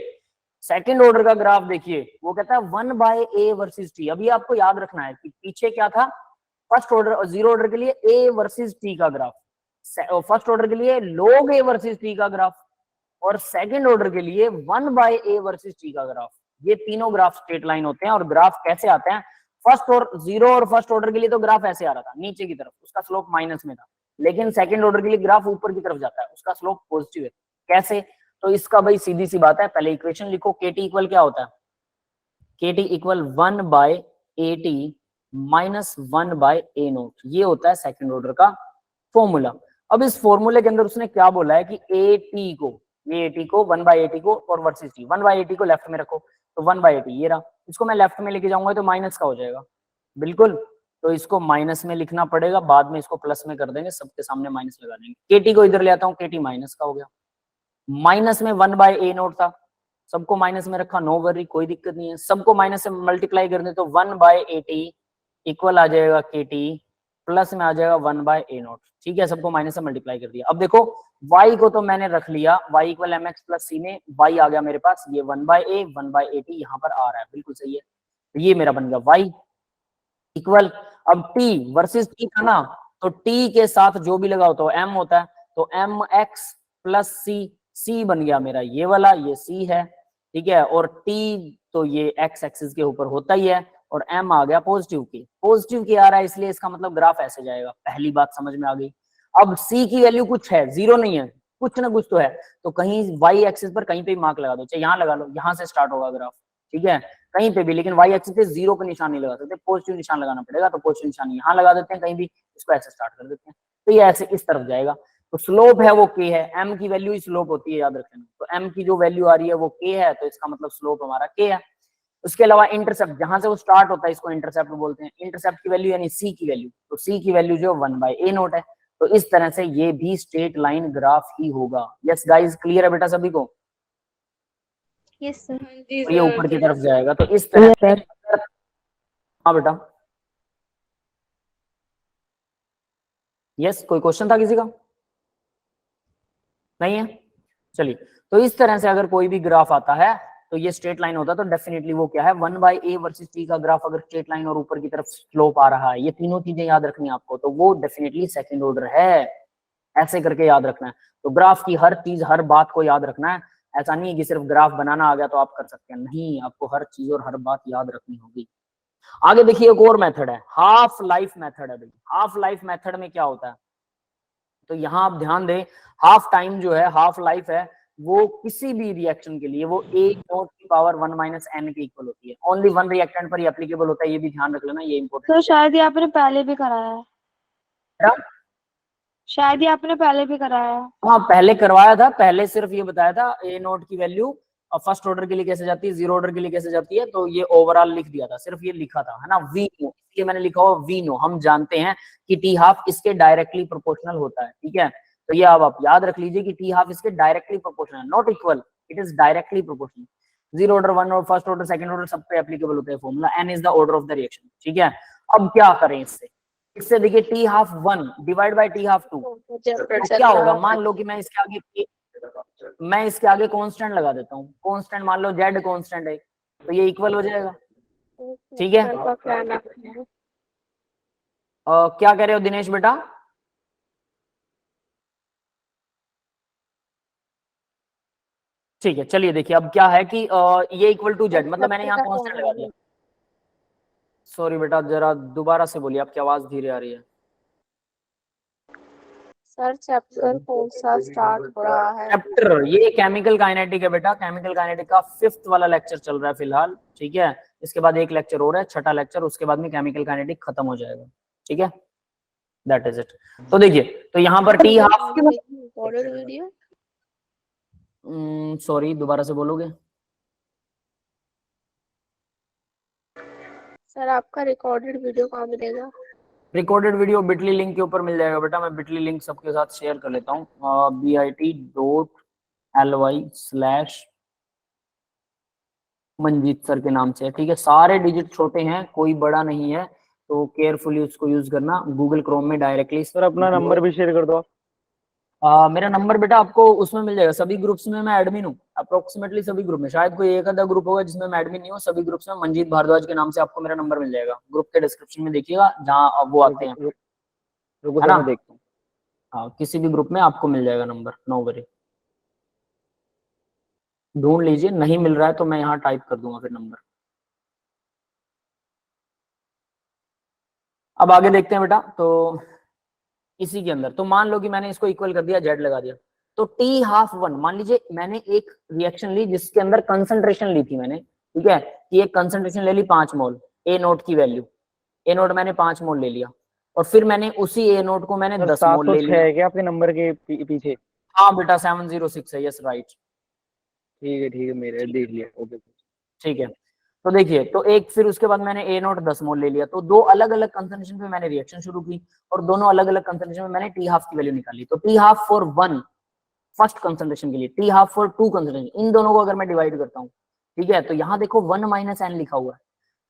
सेकंड ऑर्डर का ग्राफ देखिए, वो कहता है 1/a वर्सेस t। अभी आपको याद रखना है कि पीछे क्या था, फर्स्ट ऑर्डर और जीरो ऑर्डर के लिए a वर्सेस t का ग्राफ, फर्स्ट ऑर्डर के लिए log a वर्सेस t का ग्राफ, और सेकंड ऑर्डर के लिए 1/a वर्सेस t का ग्राफ। ये तीनों ग्राफ स्ट्रेट लाइन होते हैं। और ग्राफ कैसे आते हैं, फर्स्ट और जीरो और फर्स्ट ऑर्डर के लिए तो ग्राफ ऐसे आ रहा था नीचे की तरफ, उसका स्लोप माइनस में था, लेकिन सेकंड ऑर्डर के लिए ग्राफ ऊपर की तरफ जाता है, उसका स्लोप पॉजिटिव है। कैसे, तो इसका भाई सीधी सी बात है, पहले इक्वेशन लिखो, kt इक्वल क्या होता है, kt equal 1/at minus 1/a note, ये होता है सेकंड ऑर्डर का फॉर्मूला। अब इस फॉर्मूले के अंदर उसने क्या बोला है कि at को, ये at को 1/at को और वर्सेस t, 1/at को लेफ्ट में रखो, तो 1/at ये रहा, इसको मैं लेफ्ट में लेके जाऊंगा तो माइनस का हो जाएगा, बिल्कुल। तो इसको माइनस में लिखना पड़ेगा, बाद में इसको प्लस में कर देंगे, सबके सामने माइनस लगा देंगे। केटी को इधर ले आता हूँ, केटी माइनस का हो गया, माइनस में 1/a0 था, सबको माइनस में रखा, नो वरी, कोई दिक्कत नहीं है। सबको माइनस से मल्टीप्लाई कर दे तो 1/at इक्वल आ जाएगा kt, प्लस में आ जाएगा 1/a0। ठीक है, सबको माइनस से मल्टीप्लाई कर दिया। अब देखो y को तो मैंने रख लिया, y equal mx plus c में y आ गया मेरे पास, ये 1/a 1/at यहाँ पर आ रहा है, बिल्कुल सही है। तो ये मेरा बन गया y इक्वल, अब t वर्सेस t था ना, तो t के साथ जो भी लगाओ तो m होता है, तो mx प्लस c बन गया मेरा ये वाला, ये c है, ठीक है। और t तो ये x एक्सिस के ऊपर होता ही है, और m आ गया पॉजिटिव की आ रहा है, इसलिए इसका मतलब ग्राफ ऐसे जाएगा। पहली बात समझ में आ गई। अब c की वैल्यू कुछ है, जीरो नहीं है, कुछ ना कुछ तो है, तो कहीं y एक्सिस पर कहीं पे भी मार्क लगा दो, चाहे यहाँ लगा लो, यहाँ से स्टार्ट होगा ग्राफ, ठीक है, कहीं पे भी, लेकिन y एक्सिस पे जीरो का निशान नहीं लगा सकते, पॉजिटिव निशान लगाना पड़ेगा, तो पॉजिटिव निशान यहाँ लगा देते हैं कहीं भी, इसको ऐसे स्टार्ट कर देते हैं, तो ये ऐसे इस तरफ जाएगा। तो स्लोप है वो k है, m की वैल्यू ही स्लोप होती है, याद रखना। तो m की जो वैल्यू आ रही है वो k है, तो इसका मतलब स्लोप हमारा k है। उसके अलावा इंटरसेप्ट, जहां से वो स्टार्ट होता है इसको इंटरसेप्ट बोलते हैं, इंटरसेप्ट की वैल्यू यानी c की वैल्यू, तो c की वैल्यू जो 1/a0 है। तो इस तरह से ये भी स्ट्रेट लाइन ग्राफ ही होगा। यस गाइस, क्लियर है बेटा सभी को? Yes sir. तो ये ऊपर की तरफ जाएगा, तो इस तरह से। हाँ बेटा, यस, कोई क्वेश्चन था किसी का? नहीं है, चलिए। तो इस तरह से अगर कोई भी ग्राफ आता है तो ये स्ट्रेट लाइन होता है, तो डेफिनेटली वो क्या है, 1/a वर्सेस t का ग्राफ अगर स्ट्रेट लाइन और ऊपर की तरफ स्लोप आ रहा है, ये तीनों चीजें याद रखनी है आपको, तो वो डेफिनेटली सेकंड ऑर्डर है, ऐसे करके याद रखना है। तो ग्राफ की हर चीज, हर बात को याद रखना है, ऐसा नहीं है कि सिर्फ ग्राफ बनाना आ गया तो आप कर सकते हैं, नहीं, आपको हर चीज और हर बात याद रखनी होगी। आगे देखिए, एक और मेथड है, हाफ लाइफ मेथड है भाई। हाफ लाइफ मेथड में क्या होता है, तो यहाँ आप ध्यान दें, हाफ टाइम जो है, हाफ लाइफ है, वो किसी भी रिएक्शन के लिए वो a0 की पावर 1 माइनस n के इक्वल होती है। ओनली वन रिएक्टेंट पर ये एप्लीकेबल होता है, ये भी ध्यान रख लेना, ये इंपॉर्टेंट तो शायद ये आपने पहले भी कराया है, शायद ये आपने पहले भी कराया है। हाँ, पहले करवाया था, पहले सिर्फ ये बताया था a0 की वैल्यू फर्स्ट ऑर्डर के लिए कैसे जाती है, जीरो ऑर्डर के लिए कैसे जाती है, तो ये ओवरऑल लिख दिया था, सिर्फ ये लिखा था, है ना, वी नो, इसलिए मैंने लिखा हुआ वी नो। हम जानते हैं कि टी हाफ इसके डायरेक्टली प्रोपोर्शनल होता है, ठीक है। तो ये अब आप याद रख लीजिए कि टी हाफ इसके directly proportional, not equal, it is directly proportional. Zero order, one order, first order, second order, सब पे एप्लीकेबल होता है formula, N is the order of the reaction, ठीक है। अब क्या करें इससे देखिए, T half 1 divide by T half 2, क्या होगा, मान लो कि मैं इसके आगे कांस्टेंट लगा देता हूँ, कांस्टेंट मान लो z कांस्टेंट है, तो ये इक्वल हो जाएगा, ठीक है। क्या कह रहे हो दिनेश बेटा? ठीक है, चलिए देखिए, अब क्या है कि ये इक्वल टू z, मतलब मैंने यहाँ कांस्टेंट लगा दिया। सॉरी बेटा, जरा दोबारा से बोलिए, आपकी आवाज धीरे आ रही है। सर चैप्टर कौन सा स्टार्ट हो रहा है? चैप्टर ये केमिकल काइनेटिक है बेटा, केमिकल काइनेटिक का 5th वाला लेक्चर चल रहा है फिलहाल, ठीक है। इसके बाद एक लेक्चर हो रहा है, छठा लेक्चर, उसके बाद में केमिकल काइनेटिक खत्म हो जाएगा, ठीक है, दैट इज इट। तो देखिए, तो यहाँ पर टी हाफ, वीडियो, सॉरी दोबारा से बोलोगे? सर आपका रिकॉर्डेड वीडियो कहाँ मिलेगा? रिकॉर्डेड वीडियो बिटली लिंक के ऊपर मिल जाएगा बेटा, मैं बिटली लिंक सबके साथ शेयर कर लेता हूँ, bit.ly/मंजीत सर के नाम से, ठीक है। सारे डिजिट छोटे हैं, कोई बड़ा नहीं है, तो केयरफुली उसको यूज करना। गूगल क्रोम में डायरेक्टली सर अपना नंबर भी शेयर कर दो आप। मेरा नंबर बेटा आपको उसमें मिल जाएगा, सभी ग्रुप्स में मैं एडमिन हूँ, अप्रोक्सीमेटली सभी ग्रुप में, शायद कोई एक आधा ग्रुप होगा जिसमें मैं एडमिन नहीं हूँ, सभी ग्रुप्स में मंजीत भारद्वाज के नाम से आपको मेरा नंबर मिल जाएगा, ग्रुप के डिस्क्रिप्शन में देखिएगा जहाँ वो आते हैं, रुको है ना, मैं देखता हूँ। हाँ, किसी भी ग्रुप में आपको मिल जाएगा नंबर, नो वरी, ढूंढ लीजिए, नहीं मिल रहा है तो मैं यहाँ टाइप कर दूंगा फिर नंबर। अब आगे देखते हैं बेटा, तो इसी के अंदर, तो मान लो कि मैंने इसको इक्वल कर दिया, जेड लगा दिया, तो टी हाफ 1, मान लीजिए मैंने एक रिएक्शन ली जिसके अंदर कंसंट्रेशन ली थी मैंने, ठीक है, कि एक कंसंट्रेशन ले ली 5 मोल, A0 की वैल्यू, A0 मैंने 5 मोल ले लिया, और फिर मैंने उसी A0 को मैंने 10 मोल ले लिया। है क्या आपके नंबर के पीछे? हाँ बेटा 706 है, यस राइट, ठीक है मेरे देख लिया, ओके ठीक है। तो देखिए, तो एक फिर उसके बाद मैंने ए नोट 10 मोल ले लिया, तो दो अलग अलग कंसंट्रेशन पे मैंने रिएक्शन शुरू की और दोनों अलग अलग कंसंट्रेशन में मैंने टी हाफ की वैल्यू निकाली। तो T half for 1 first concentration के लिए, टी हाफ फॉर 2 कंसंट्रेशन, इन दोनों को अगर मैं डिवाइड करता हूँ, ठीक है, तो यहाँ देखो 1 माइनस एन लिखा हुआ है,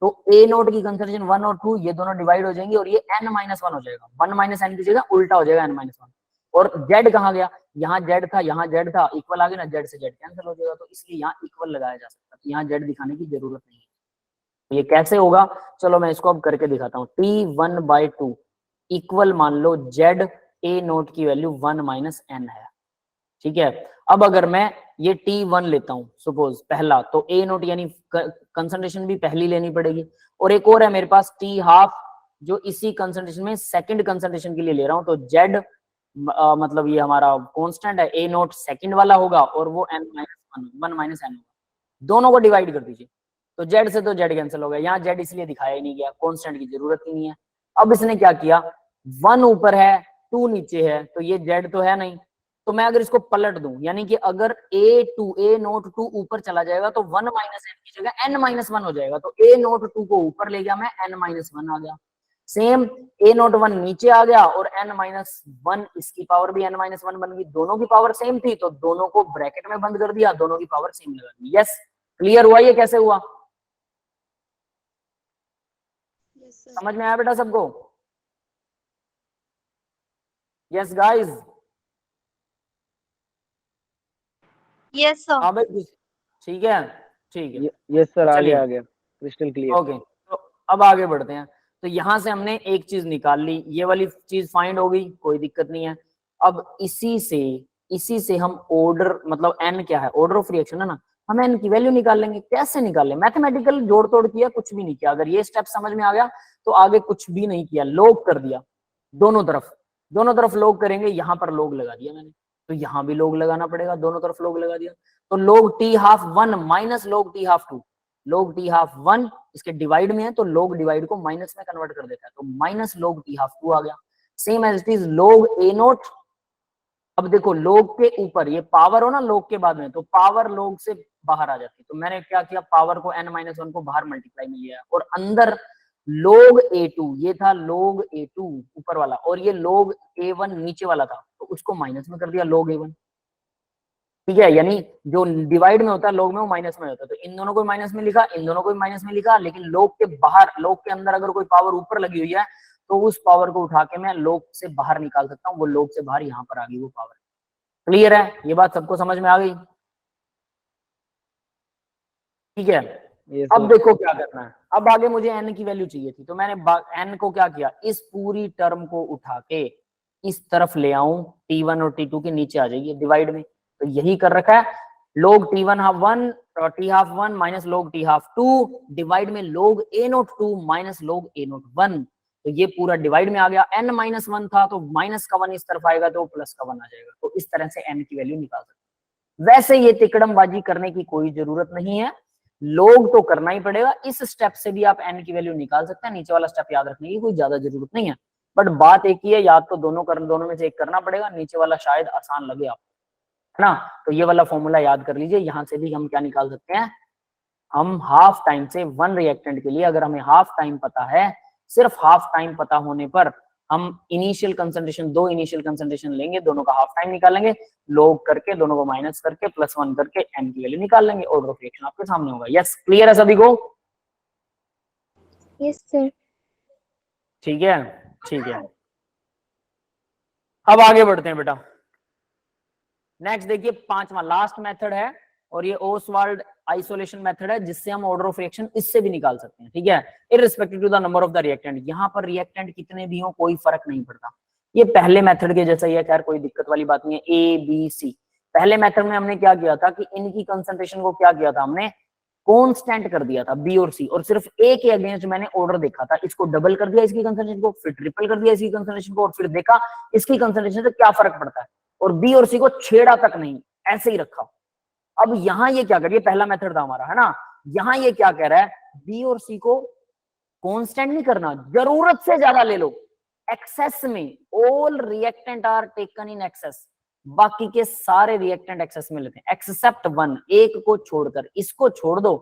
तो ए नोट की कंसंट्रेशन 1 और 2 ये दोनों डिवाइड हो जाएंगे और ये n माइनस 1 हो जाएगा, 1 माइनस एन की जगह उल्टा हो जाएगा n माइनस 1। और z कहाँ गया, यहाँ z था, यहाँ z था, इक्वल आ गया ना, z से z कैंसिल हो जाएगा, तो इसलिए यहाँ इक्वल लगाया जा सकता है, तो यहाँ z दिखाने की जरूरत नहीं है। तो ये कैसे होगा, चलो मैं इसको अब करके दिखाता हूँ। T1/2 इक्वल मान लो z a नोट की वैल्यू 1 माइनस एन है, ठीक है। अब अगर मैं ये T1 लेता हूं सपोज पहला, तो A नोट यानी कंसंट्रेशन भी पहली लेनी पड़ेगी, और एक और है मेरे पास T हाफ जो इसी कंसंट्रेशन में सेकंड कंसंट्रेशन के लिए ले रहा हूं, तो Z मतलब ये हमारा कांस्टेंट है, A नोट सेकंड वाला होगा और वो n माइनस 1 माइनस एन होगा। दोनों को डिवाइड कर दीजिए, तो Z से तो Z कैंसिल हो गया, यहाँ Z इसलिए दिखाया ही नहीं गया, कांस्टेंट की जरूरत ही नहीं है। अब इसने क्या किया, 1 ऊपर है 2 नीचे है, तो ये Z तो है नहीं, तो मैं अगर इसको पलट दूं, यानी कि अगर A नोट 2 ऊपर चला जाएगा तो 1 माइनस एन की जगह n माइनस 1 हो जाएगा, तो A नोट 2 को ऊपर ले गया मैं, n माइनस 1 आ गया। सेम A नोट 1 नीचे आ गया और n माइनस 1 इसकी पावर भी n माइनस 1 बन गई, दोनों की पावर सेम थी तो दोनों को ब्रैकेट में बंद कर दिया, दोनों की पावर सेम लगा दी। यस, क्लियर हुआ ये कैसे हुआ, समझ में आया बेटा सबको? Yes guys, yes sir. हाँ भाई, ठीक है, ठीक है, यस सर, चलिए। आ गया क्रिस्टल क्लियर। ओके, तो अब आगे बढ़ते हैं। तो यहां से हमने एक चीज निकाल ली, ये वाली चीज फाइंड हो गई, कोई दिक्कत नहीं है। अब इसी से हम ऑर्डर, मतलब एन क्या है, ऑर्डर ऑफ रिएक्शन है ना, हम एन की वैल्यू निकाल लेंगे। कैसे निकाल लें, मैथमेटिकल जोड़ तोड़ किया, कुछ भी नहीं किया। अगर ये स्टेप समझ में आ गया तो आगे कुछ भी नहीं किया, लॉग कर दिया दोनों तरफ लॉग करेंगे। यहाँ पर लॉग लगा दिया मैंने, तो यहाँ भी लॉग लगाना पड़ेगा, दोनों तरफ लॉग लगा दिया, तो log t half 1 minus log t half 2, log t half 1 इसके डिवाइड में है तो log डिवाइड को माइनस में कन्वर्ट कर देता है, तो माइनस log t हाफ 2 आ गया। Same as it is log a nought. अब देखो log के ऊपर ये पावर हो ना log के बाद में, तो पावर log से बाहर आ जाती है, तो मैंने क्या किया, पावर को n माइनस 1 को बाहर मल्टीप्लाई में लिया और अंदर log a2, ये था log a2 ऊपर वाला, और ये log a1 नीचे वाला था, तो उसको माइनस में कर दिया log a1, ठीक है। यानी जो डिवाइड में होता है log में, वो माइनस में होता है, तो इन दोनों को माइनस में लिखा, इन दोनों को माइनस में लिखा, लेकिन log के बाहर, log के अंदर अगर कोई पावर ऊपर लगी हुई है तो उस पावर को उठा के मैं log से बाहर निकाल सकता हूँ, वो log से बाहर यहाँ पर आ गई वो पावर। क्लियर है, ये बात सबको समझ में आ गई? ठीक है। अब देखो क्या करना है, अब आगे मुझे n की वैल्यू चाहिए थी, तो मैंने n को क्या किया, इस पूरी टर्म को उठा के इस तरफ ले आऊं, t1 और t2 के नीचे आ जाएगी डिवाइड में, तो यही कर रखा है। log t1 हाफ 1 और t half 1 minus log t half 2 divide में log a note 2 minus log a note 1, तो ये पूरा डिवाइड में आ गया। n माइनस 1 था तो माइनस का 1 इस तरफ आएगा तो प्लस का 1 आ जाएगा, तो इस तरह से n की वैल्यू निकाल सकते हैं। वैसे ये तिकड़मबाजी करने की कोई जरूरत नहीं है, log तो करना ही पड़ेगा, इस स्टेप से भी आप n की वैल्यू निकाल सकते हैं, नीचे वाला स्टेप याद रखने की कोई ज्यादा जरूरत नहीं है, बट बात एक ही है, याद तो दोनों में से एक करना पड़ेगा, नीचे वाला शायद आसान लगे आपको, है ना। तो ये वाला फॉर्मूला याद कर लीजिए, यहां से भी हम क्या निकाल सकते हैं, हम हाफ टाइम से 1 रिएक्टेंट के लिए, अगर हमें हाफ टाइम पता है, सिर्फ हाफ टाइम पता होने पर हम इनिशियल कंसंट्रेशन, 2 इनिशियल कंसंट्रेशन लेंगे, दोनों का हाफ टाइम निकालेंगे, log करके दोनों को माइनस करके प्लस 1 करके n की वैल्यू निकाल लेंगे, ऑर्डर ऑफ रिएक्शन आपके सामने होगा। यस, क्लियर है सभी को? Yes sir. ठीक है, ठीक है। अब आगे बढ़ते हैं बेटा, नेक्स्ट देखिए, 5वां लास्ट मेथड है, और ये ओसवाल्ड आइसोलेशन मेथड है, जिससे हम ऑर्डर ऑफ रिएक्शन इससे भी निकाल सकते हैं, ठीक है, irrespective to the number of the reactant. यहाँ पर रिएक्टेंट कितने भी हो कोई फर्क नहीं पड़ता, ये पहले मेथड के जैसा ही है, खैर कोई दिक्कत वाली बात नहीं है। ए बी सी, पहले मेथड में हमने क्या किया था कि इनकी कंसंट्रेशन को क्या किया था, हमने कांस्टेंट कर दिया था बी और सी, और सिर्फ ए के अगेंस्ट मैंने ऑर्डर देखा था, इसको डबल कर दिया इसकी कंसंट्रेशन को, फिर ट्रिपल कर दिया इसकी कंसंट्रेशन को, और फिर देखा इसकी कंसंट्रेशन से क्या फर्क पड़ता है, और बी और सी को छेड़ा तक नहीं, ऐसे ही रखा। अब यहाँ ये क्या करिए, पहला मेथड था हमारा, है ना, यहाँ ये क्या कह रहा है, बी और सी को कांस्टेंट नहीं करना, जरूरत से ज्यादा ले लो, एक्सेस में, all reactant are taken in excess, बाकी के सारे रिएक्टेंट एक्सेस में लेते हैं, एक्सेप्ट 1, एक को छोड़कर, इसको छोड़ दो,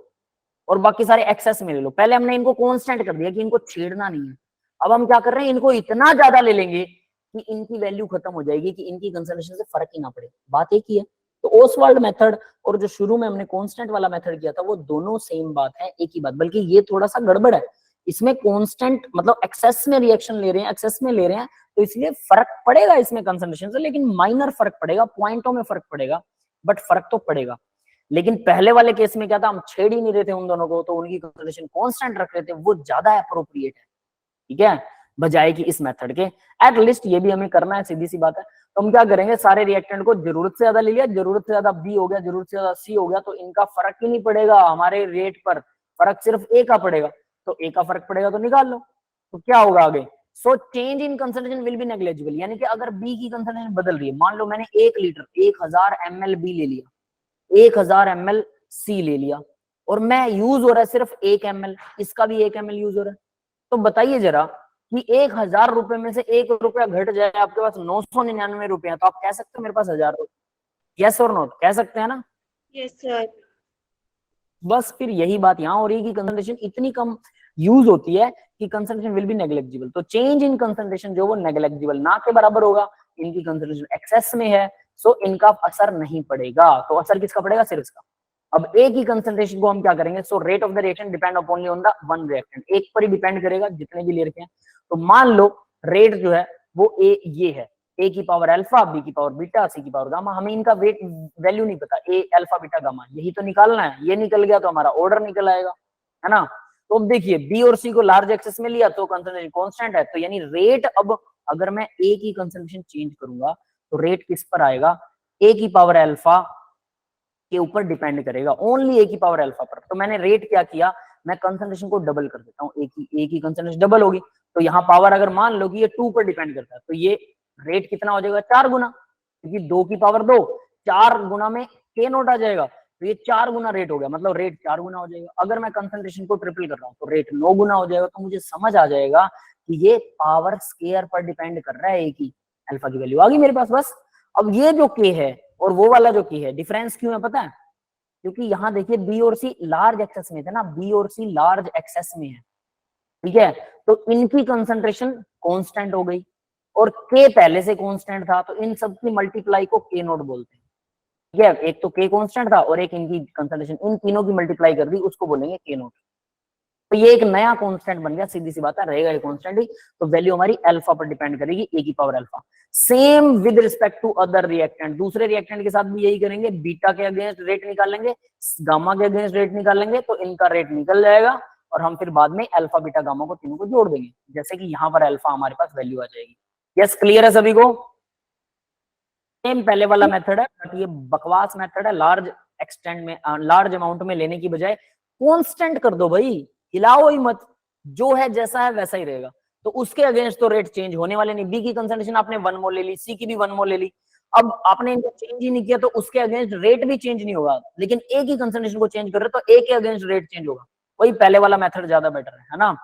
और बाकी सारे एक्सेस में ले लो। पहले हमने इनको कांस्टेंट कर दिया कि इनको छेड़ना नहीं है। अब हम क्या कर रहे हैं, इनको इतना ज्यादा ले लेंगे कि इनकी वैल्यू खत्म हो जाएगी, कि इनकी कंसंट्रेशन से फर्क ही ना पड़े। बात एक ही है। तो ओसवाल्ड मेथड और जो शुरू में हमने कांस्टेंट वाला मेथड किया था वो दोनों सेम बात है, एक ही बात, बल्कि ये थोड़ा सा गड़बड़ है। इसमें कांस्टेंट मतलब एक्सेस में रिएक्शन ले रहे हैं, एक्सेस में ले रहे हैं, तो इसलिए फर्क पड़ेगा इसमें कंसंट्रेशन से, लेकिन माइनर फर्क पड़ेगा, पॉइंटों में फर्क पड़ेगा, बट फर्क तो पड़ेगा। लेकिन पहले वाले केस में क्या था, हम छेड़ ही नहीं रहे थे उन दोनों को, तो उनकी कंसंट्रेशन कांस्टेंट रख रहे थे, वो ज्यादा अप्रोप्रिएट है, ठीक है, बजाय कि इस मेथड के। एट लीस्ट ये भी हमें करना है, सीधी सी बात है। तो हम क्या करेंगे, सारे रिएक्टेंट को जरूरत से ज्यादा ले लिया, जरूरत से ज्यादा बी हो गया, जरूरत से ज्यादा सी हो गया, तो इनका फर्क ही नहीं पड़ेगा हमारे रेट पर, फर्क सिर्फ ए का पड़ेगा। तो ए का फर्क पड़ेगा तो निकाल लो। तो क्या होगा आगे, so change in concentration will be negligible, यानी कि अगर बी की कंसंट्रेशन बदल रही है, मान लो मैंने 1 लीटर 1000 ml बी ले लिया, 1000 ml सी ले लिया, और मैं यूज हो रहा है सिर्फ 1 ml, इसका भी 1 ml यूज हो रहा है, तो बताइए जरा कि 1000 रुपए में से 1 रुपया घट जाए, आपके पास 999 रुपए हैं, तो आप कह सकते हो मेरे पास 1000 रुपए, यस और नोट, कह सकते हैं ना। Yes sir. बस फिर यही बात यहाँ हो रही है कि कंसंट्रेशन इतनी कम यूज होती है कि कंसंट्रेशन विल बी नेग्लेक्जिबल। तो चेंज इन कंसंट्रेशन जो वो नेग्लेक्जिबल ना के बराबर होगा, इनकी कंसंट्रेशन एक्सेस में है, सो इनका असर नहीं पड़ेगा। तो असर किसका पड़ेगा, सिर्फ इसका। अब ए की कंसंट्रेशन को हम क्या करेंगे, so rate of the reaction depend upon on the one reactant, एक पर ही डिपेंड करेगा जितने भी ले रखे हैं। तो मान लो रेट जो है वो ए ये है, ए की पावर अल्फा, बी की पावर बीटा, सी की पावर गामा, हमें इनका वेट वैल्यू नहीं पता, ए अल्फा बीटा गामा यही तो निकालना है, ये निकल गया तो हमारा ऑर्डर निकल आएगा, है ना। तो अब देखिए बी और सी को लार्ज एक्सेस में लिया तो कंसंट्रेशन कांस्टेंट है, तो यानी रेट, अब अगर मैं ए की कंसंट्रेशन चेंज करूंगा तो रेट किस पर आएगा, ए की पावर अल्फा के ऊपर डिपेंड करेगा, ओनली ए की पावर अल्फा पर। तो मैंने रेट क्या किया, मैं कंसंट्रेशन को डबल कर देता हूँ, ए की कंसंट्रेशन डबल होगी, तो यहाँ पावर अगर मान लो कि ये 2 पर डिपेंड करता है, तो ये रेट कितना हो जाएगा, 4 गुना, क्योंकि 2 की पावर 2, 4 गुना में के नोट आ जाएगा, तो ये 4 गुना रेट हो गया, मतलब रेट 4 गुना हो जाएगा। अगर मैं कंसंट्रेशन को ट्रिपल कर रहा हूँ तो रेट 9 गुना हो जाएगा। तो मुझे समझ आ जाएगा कि ये पावर स्केयर पर डिपेंड कर रहा है, ए की अल्फा की वैल्यू आ गई मेरे पास। बस अब ये जो के है और वो वाला जो के है, डिफरेंस क्यों है पता है, क्योंकि यहाँ देखिए बी और सी लार्ज एक्सेस में थे ना, बी और सी लार्ज एक्सेस में है, ठीक है, तो इनकी कंसंट्रेशन कांस्टेंट हो गई, और के पहले से कांस्टेंट था, तो इन सब की मल्टीप्लाई को के नोट बोलते हैं, ठीक है। एक तो के कांस्टेंट था और एक इनकी कंसंट्रेशन, इन तीनों की मल्टीप्लाई कर दी, उसको बोलेंगे के नोट। तो ये एक नया कांस्टेंट बन गया, सीधी सी बात है, रहेगा ये कांस्टेंट ही, तो वैल्यू हमारी अल्फा पर डिपेंड करेगी, ए की power alpha. Same with respect to other reactant, दूसरे रिएक्टेंट के साथ भी यही करेंगे, बीटा के अगेंस्ट रेट निकालेंगे, गामा के अगेंस्ट रेट निकालेंगे, तो इनका रेट निकल जाएगा, और हम फिर बाद में अल्फा बीटा गामा को तीनों को जोड़ देंगे, जैसे कि यहाँ पर अल्फा हमारे पास वैल्यू आ जाएगी। यस, क्लियर है सभी को। सेम पहले वाला मेथड है, बट ये बकवास मेथड है, लार्ज एक्सटेंड में, लार्ज अमाउंट में लेने की बजाय कांस्टेंट कर दो भाई, हिलाओ ही मत, जो है जैसा है वैसा ही रहेगा, तो उसके अगेंस्ट तो रेट चेंज होने वाले नहीं। बी की कंसंट्रेशन आपने 1 मोल ले ली, सी की भी 1 मोल ले ली, अब आपने इनको चेंज ही नहीं किया तो उसके अगेंस्ट रेट भी चेंज नहीं होगा, लेकिन ए की कंसंट्रेशन को चेंज कर रहे तो ए के अगेंस्ट रेट चेंज होगा। वही पहले वाला मेथड ज्यादा बेटर है ना।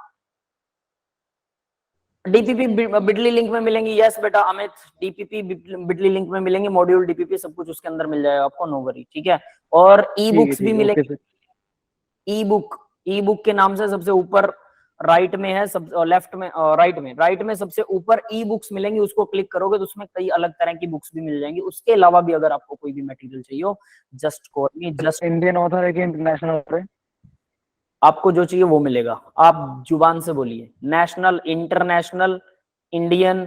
डीपीपी बिटली लिंक में मिलेंगी, यस बेटा अमित, डीपीपी बिटली लिंक में मिलेंगे, मॉड्यूल डीपीपी सब कुछ उसके अंदर मिल जाएगा आपको, नो वरी, ठीक है। और ई बुक्स भी मिलेंगे, ई बुक के नाम से सबसे ऊपर राइट में है, सब लेफ्ट में, राइट में सबसे ऊपर ई बुक्स मिलेंगी, उसको क्लिक करोगे तो उसमें कई अलग तरह की बुक्स भी मिल जाएंगी। उसके अलावा भी अगर आपको कोई भी मटेरियल चाहिए हो, जस्ट कॉल मी। जस्ट इंडियन ऑथर है कि इंटरनेशनल ऑथर है? आपको जो चाहिए वो मिलेगा, आप जुबान से बोलिए, नेशनल, इंटरनेशनल, इंडियन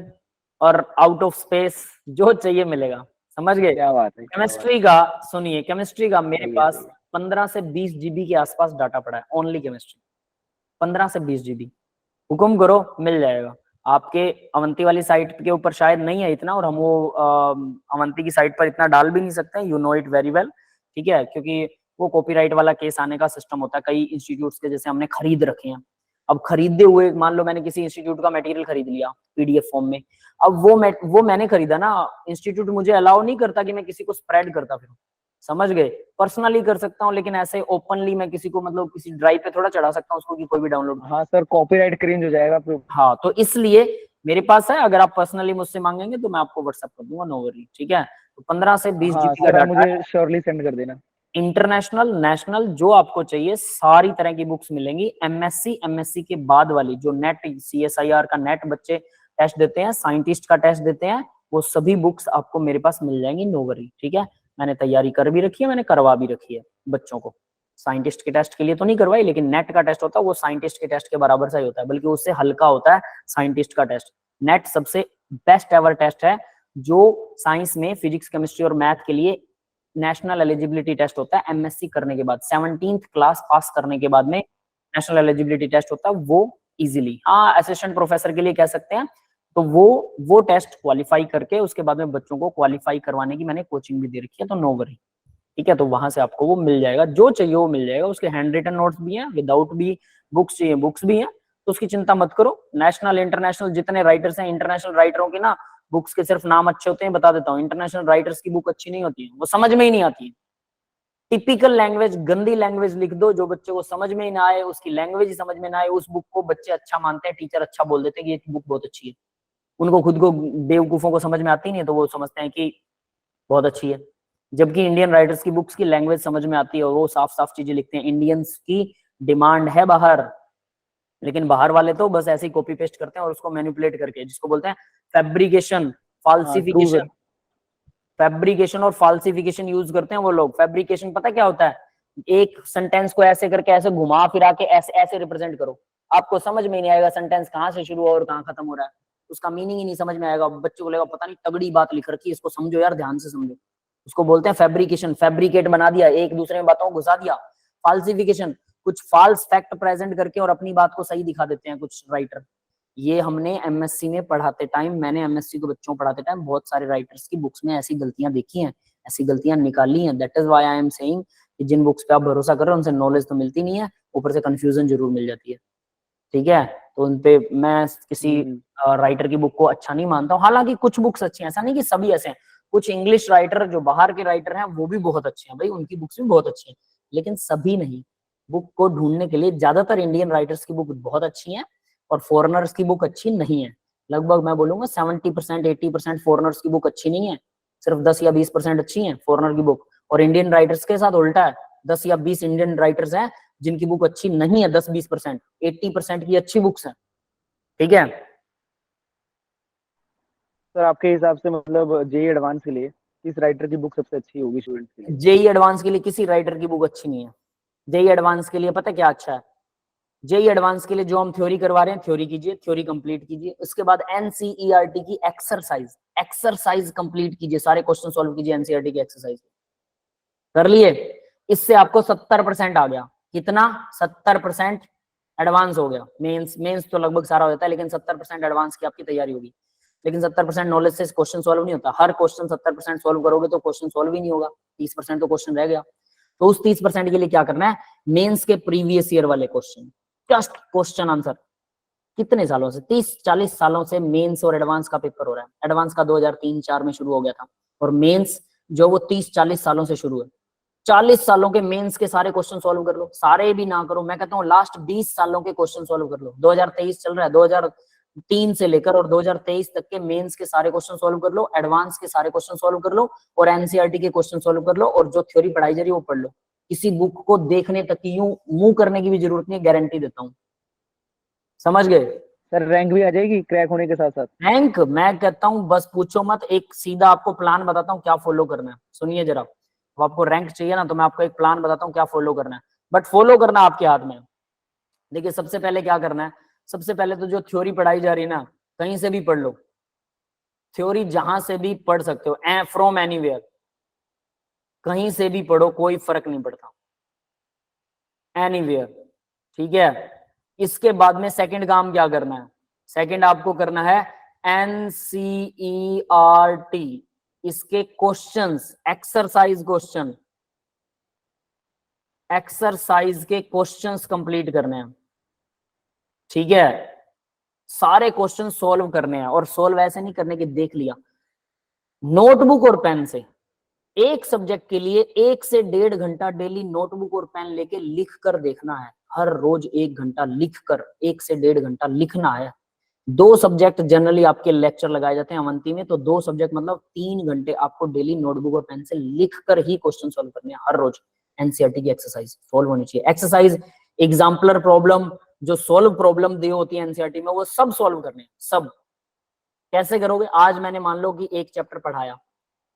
और आउट ऑफ स्पेस, जो चाहिए मिलेगा, समझ गए। क्या बात है। केमिस्ट्री का सुनिए, केमिस्ट्री का मेरे पास 15 से 20 जीबी के आसपास डाटा पड़ा है, ओनली केमिस्ट्री, 15 से 20 जीबी, हुक्म करो मिल जाएगा। आपके अवंती वाली साइट के ऊपर शायद नहीं है इतना, और हम वो अवंती की साइट पर इतना डाल भी नहीं सकते, you know it very well, ठीक है, क्योंकि वो कॉपीराइट वाला केस आने का सिस्टम होता है कई इंस्टीट्यूट्स के, जैसे हमने खरीद रखे हैं। अब खरीदे हुए, मान लो मैंने किसी इंस्टीट्यूट का मटेरियल खरीद लिया पीडीएफ फॉर्म में, अब वो मैंने खरीदा ना, इंस्टीट्यूट मुझे अलाउ नहीं करता कि मैं किसी को स्प्रेड करता फिर, समझ गए। पर्सनली कर सकता हूँ, लेकिन ऐसे ओपनली मैं किसी को, मतलब किसी ड्राइव पे थोड़ा चढ़ा सकता हूँ उसको कि कोई भी डाउनलोड। हाँ सर, कॉपीराइट क्रिंज हो जाएगा फिर। हाँ, तो इसलिए मेरे पास है, अगर आप पर्सनली मुझसे मांगेंगे तो मैं आपको व्हाट्सएप कर दूंगा, नो वरी, ठीक है। तो 15 से 20 हाँ जीबी का सर, आप डाटा है। मुझे श्योरली सेंड कर देना। इंटरनेशनल, नेशनल, जो आपको चाहिए सारी तरह की बुक्स मिलेंगी। एमएससी के बाद वाली जो नेट CSIR का नेट बच्चे टेस्ट देते हैं, साइंटिस्ट का टेस्ट देते हैं, वो सभी बुक्स आपको मेरे पास मिल जाएंगी, नो वरी। ठीक है, मैंने तैयारी कर भी रखी है, मैंने करवा भी रखी है बच्चों को। साइंटिस्ट के टेस्ट के लिए तो नहीं करवाई, लेकिन नेट का टेस्ट होता है वो साइंटिस्ट के टेस्ट के बराबर सा ही होता है, बल्कि उससे हल्का होता है साइंटिस्ट का टेस्ट। नेट सबसे बेस्ट एवर टेस्ट है जो साइंस में फिजिक्स, केमिस्ट्री और मैथ के लिए नेशनल एलिजिबिलिटी टेस्ट होता है। एमएससी करने के बाद 17th क्लास पास करने के बाद में नेशनल एलिजिबिलिटी टेस्ट होता है, वो इजीली, हाँ असिस्टेंट प्रोफेसर के लिए कह सकते हैं, तो वो टेस्ट क्वालिफाई करके उसके बाद में बच्चों को क्वालिफाई करवाने की मैंने कोचिंग भी दे रखी है, तो नो वरी। ठीक है, तो वहां से आपको वो मिल जाएगा, जो चाहिए वो मिल जाएगा। उसके हैंड रिटन नोट्स भी हैं, विदाउट भी बुक्स चाहिए बुक्स भी हैं, तो उसकी चिंता मत करो। नेशनल इंटरनेशनल जितने राइटर्स हैं, इंटरनेशनल राइटरों की ना बुक्स के सिर्फ नाम अच्छे होते हैं, बता देता हूँ, इंटरनेशनल राइटर्स की बुक अच्छी नहीं होती है, वो समझ में ही नहीं आती है। टिपिकल लैंग्वेज, गंदी लैंग्वेज लिख दो, जो बच्चे को समझ में ही ना आए, उसकी लैंग्वेज ही समझ में ना आए, उस बुक को बच्चे अच्छा मानते हैं, टीचर अच्छा बोल देते हैं कि ये बुक बहुत अच्छी है। उनको खुद को, बेवकूफों को समझ में आती नहीं है, तो वो समझते हैं कि बहुत अच्छी है। जबकि इंडियन राइटर्स की बुक्स की लैंग्वेज समझ में आती है और वो साफ साफ चीजें लिखते हैं। इंडियंस की डिमांड है बाहर, लेकिन बाहर वाले तो बस ऐसे ही कॉपी पेस्ट करते हैं और उसको मैनिपुलेट करके, जिसको बोलते हैं फैब्रिकेशन, फाल्सिफिकेशन, फैब्रिकेशन और फाल्सिफिकेशन यूज करते हैं वो लोग। फैब्रिकेशन पता क्या होता है? एक सेंटेंस को ऐसे करके ऐसे घुमा फिरा के ऐसे ऐसे रिप्रेजेंट करो, आपको समझ में नहीं आएगा सेंटेंस कहाँ से शुरू हो और कहाँ खत्म हो रहा है, उसका मीनिंग ही नहीं समझ में आएगा। बच्चे को लगेगा पता नहीं तगड़ी बात लिख रखी है, इसको समझो यार, ध्यान से समझो। उसको बोलते हैं फैब्रिकेशन, फैब्रिकेट बना दिया, एक दूसरे में बातों को घुसा दिया। फाल्सिफिकेशन, कुछ फॉल्स फैक्ट प्रेजेंट करके और अपनी बात को सही दिखा देते हैं कुछ राइटर। ये हमने एमएससी में पढ़ाते टाइम, मैंने एमएससी को बच्चों पढ़ाते टाइम बहुत सारे राइटर्स की बुक्स में ऐसी गलतियां देखी हैं, ऐसी गलतियां निकाली हैं। That is why I am saying कि जिन बुक्स पे आप भरोसा कर रहे हो उनसे नॉलेज तो मिलती नहीं है, ऊपर से कंफ्यूजन जरूर मिल जाती है। ठीक है, तो उनपे मैं किसी राइटर की बुक को अच्छा नहीं मानता हूँ। हालांकि कुछ बुक्स अच्छी हैं, ऐसा नहीं कि सभी ऐसे हैं। कुछ इंग्लिश राइटर जो बाहर के राइटर हैं वो भी बहुत अच्छे हैं भाई, उनकी बुक्स भी बहुत अच्छी हैं, लेकिन सभी नहीं। बुक को ढूंढने के लिए ज्यादातर इंडियन राइटर्स की बुक बहुत अच्छी हैं और फॉरेनर्स की बुक अच्छी नहीं है। लगभग मैं बोलूंगा 70% 80% फॉरेनर्स की बुक अच्छी नहीं है, सिर्फ 10 या 20% अच्छी है फॉरेनर की बुक। और इंडियन राइटर्स के साथ उल्टा है, 10 या 20 इंडियन राइटर्स हैं जिनकी बुक अच्छी नहीं है, 10-20%, 80% की अच्छी बुक्स हैं। ठीक है सर, आपके हिसाब से मतलब जेई एडवांस के लिए किस राइटर की बुक सबसे अच्छी होगी स्टूडेंट्स के लिए? जेई एडवांस के लिए किसी राइटर की बुक अच्छी नहीं है। जेई एडवांस के लिए पता क्या अच्छा है? जेई एडवांस के लिए जो हम थ्योरी करवा रहे हैं, थ्योरी कीजिए, थ्योरी कंप्लीट कीजिए। उसके बाद एनसीईआरटी की एक्सरसाइज कंप्लीट कीजिए, सारे क्वेश्चन सॉल्व कीजिए एनसीईआरटी की एक्सरसाइज कर लिए। इससे आपको 70% आ गया। कितना? 70% एडवांस हो गया। मेंस तो लगभग सारा हो जाता है, लेकिन 70% एडवांस की आपकी तैयारी होगी। लेकिन 70% नॉलेज से क्वेश्चन सॉल्व नहीं होता। हर क्वेश्चन 70% सॉल्व करोगे तो क्वेश्चन सॉल्व ही नहीं होगा, 30% तो क्वेश्चन रह गया। तो उस 30% के लिए क्या करना है? मेंस के प्रीवियस ईयर वाले क्वेश्चन, जस्ट क्वेश्चन आंसर। कितने सालों से? 30-40 सालों से मेंस और एडवांस का पेपर हो रहा है। एडवांस का 2003-4 में शुरू हो गया था, और मेंस जो वो 30-40 सालों से शुरू है। 40 सालों के मेंस के सारे क्वेश्चन सॉल्व कर लो, सारे भी ना करो, मैं कहता हूँ लास्ट 20 सालों के क्वेश्चन सॉल्व कर लो। 2023 चल रहा है, 2003 से लेकर और 2023 तक के मेंस के सारे क्वेश्चन सॉल्व कर लो, एडवांस के सारे क्वेश्चन सॉल्व कर लो, और एनसीईआरटी के क्वेश्चन सॉल्व कर लो, और जो थ्योरी पढ़ाई जा रही है वो पढ़ लो। किसी बुक को देखने तक की यूं मुंह करने की भी जरूरत नहीं है, गारंटी देता हूँ। समझ गए? सर, रैंक भी आ जाएगी क्रैक होने के साथ साथ? रैंक मैं कहता हूँ बस पूछो मत, एक सीधा आपको प्लान बताता हूँ क्या फॉलो करना है। सुनिए जरा, अब आपको रैंक चाहिए ना, तो मैं आपको एक प्लान बताता हूँ क्या फॉलो करना है, बट फॉलो करना आपके हाथ में। देखिए सबसे पहले क्या करना है, सबसे पहले तो जो थ्योरी पढ़ाई जा रही है ना, कहीं से भी पढ़ लो, थ्योरी जहां से भी पढ़ सकते हो, फ्रॉम एनीवेयर, कहीं से भी पढ़ो, कोई फर्क नहीं पड़ता, एनीवेयर। ठीक है, इसके बाद में सेकंड काम क्या करना है? सेकंड आपको करना है एनसीईआरटी, इसके क्वेश्चंस, एक्सरसाइज के क्वेश्चंस कंप्लीट करने हैं। ठीक है, सारे क्वेश्चन सॉल्व करने हैं, और सॉल्व ऐसे नहीं करने के देख लिया, नोटबुक और पेन से। एक सब्जेक्ट के लिए 1 से 1.5 घंटा डेली नोटबुक और पेन लेके लिख कर देखना है। हर रोज 1 घंटा लिख कर, 1 से 1.5 घंटा लिखना है। 2 सब्जेक्ट जनरली आपके लेक्चर लगाए जाते हैं अवंती में, तो 2 सब्जेक्ट मतलब 3 घंटे आपको डेली नोटबुक और पेन से लिख कर ही क्वेश्चन सॉल्व करने हैं हर रोज। एनसीईआरटी की एक्सरसाइज सॉल्व होनी चाहिए। एक्सरसाइज, एग्जाम्पलर प्रॉब्लम, जो सॉल्व प्रॉब्लम दी होती है एनसीईआरटी में, वो सब सॉल्व करने हैं, सब। कैसे करोगे? आज मैंने मान लो कि एक चैप्टर पढ़ाया,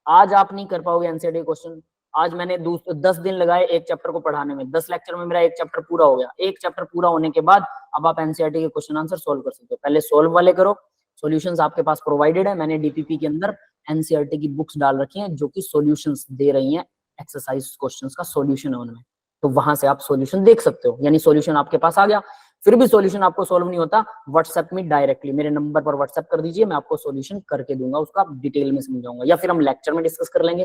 आज आप नहीं कर पाओगे एनसीईआरटी क्वेश्चन। आज मैंने 10 दिन लगाए एक चैप्टर को पढ़ाने में, 10 लेक्चर में मेरा एक चैप्टर पूरा हो गया। एक चैप्टर पूरा होने के बाद अब आप एनसीईआरटी के क्वेश्चन आंसर सॉल्व कर सकते हो। पहले सॉल्व वाले करो, सॉल्यूशंस आपके पास प्रोवाइडेड है, मैंने डीपीपी के अंदर एनसीईआरटी की बुक्स डाल रखी हैं जो कि सॉल्यूशंस दे रही हैं, एक्सरसाइज क्वेश्चंस का सॉल्यूशन है उनमें, तो वहां से आप सॉल्यूशन देख सकते हो। यानी सॉल्यूशन आपके पास आ गया, फिर भी सॉल्यूशन आपको सॉल्व नहीं होता, व्हाट्सएप में डायरेक्टली मेरे नंबर पर व्हाट्सएप कर दीजिए, मैं आपको सॉल्यूशन करके दूंगा, उसका डिटेल में समझाऊंगा, या फिर हम लेक्चर में डिस्कस कर लेंगे।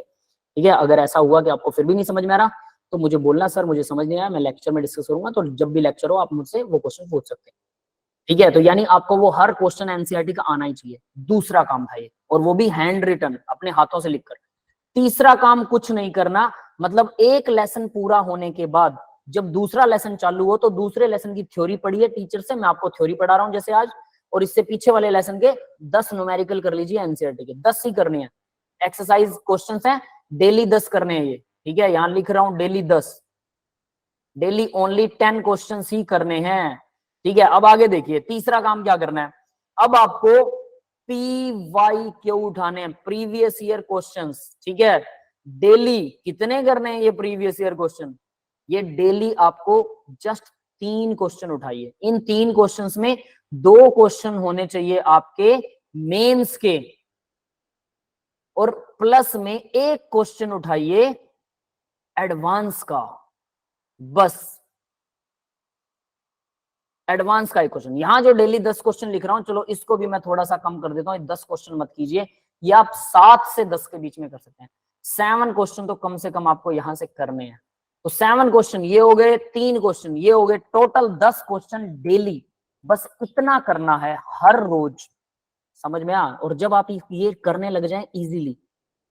ठीक है, अगर ऐसा हुआ कि आपको फिर भी नहीं समझ में आ रहा तो मुझे बोलना, सर मुझे समझ नहीं आया, मैं लेक्चर में डिस्कस करूंगा। तो जब भी लेक्चर हो आप मुझसे वो क्वेश्चन पूछ सकते हैं। ठीक है, तो यानी आपको वो हर क्वेश्चन एनसीईआरटी का आना ही चाहिए। दूसरा काम था ये, और वो भी हैंड रिटन, अपने हाथों से लिखकर। तीसरा काम कुछ नहीं करना, मतलब एक लेसन पूरा होने के बाद जब दूसरा लेसन चालू हो तो दूसरे लेसन की थ्योरी पढ़िए टीचर से। मैं आपको थ्योरी पढ़ा रहा हूं जैसे आज, और इससे पीछे वाले लेसन के 10 न्यूमेरिकल कर लीजिए एनसीईआरटी के, 10 ही करने हैं। एक्सरसाइज क्वेश्चंस हैं, डेली 10 करने हैं ये। ठीक है, यहां लिख रहा हूं डेली 10, डेली ओनली 10 क्वेश्चंस ही करने हैं। ठीक है, अब आगे देखिए तीसरा काम क्या करना है। अब आपको PYQ उठाने हैं, प्रीवियस ईयर क्वेश्चंस। ठीक है, डेली कितने करने हैं ये प्रीवियस ईयर क्वेश्चन? ये डेली आपको जस्ट 3 क्वेश्चन उठाइए। इन 3 क्वेश्चंस में 2 क्वेश्चन होने चाहिए आपके मेंस के, और प्लस में 1 क्वेश्चन उठाइए एडवांस का। बस एडवांस का 1 क्वेश्चन। यहां जो डेली 10 क्वेश्चन लिख रहा हूं, चलो इसको भी मैं थोड़ा सा कम कर देता हूं, 10 क्वेश्चन मत कीजिए, ये आप 7 से 10 के बीच में कर सकते हैं। 7 क्वेश्चन तो कम से कम आपको यहां से करने हैं। तो 7 क्वेश्चन ये हो गए, 3 क्वेश्चन ये हो गए, टोटल 10 क्वेश्चन डेली। बस इतना करना है हर रोज, समझ में आ? और जब आप ये करने लग जाएं इजीली,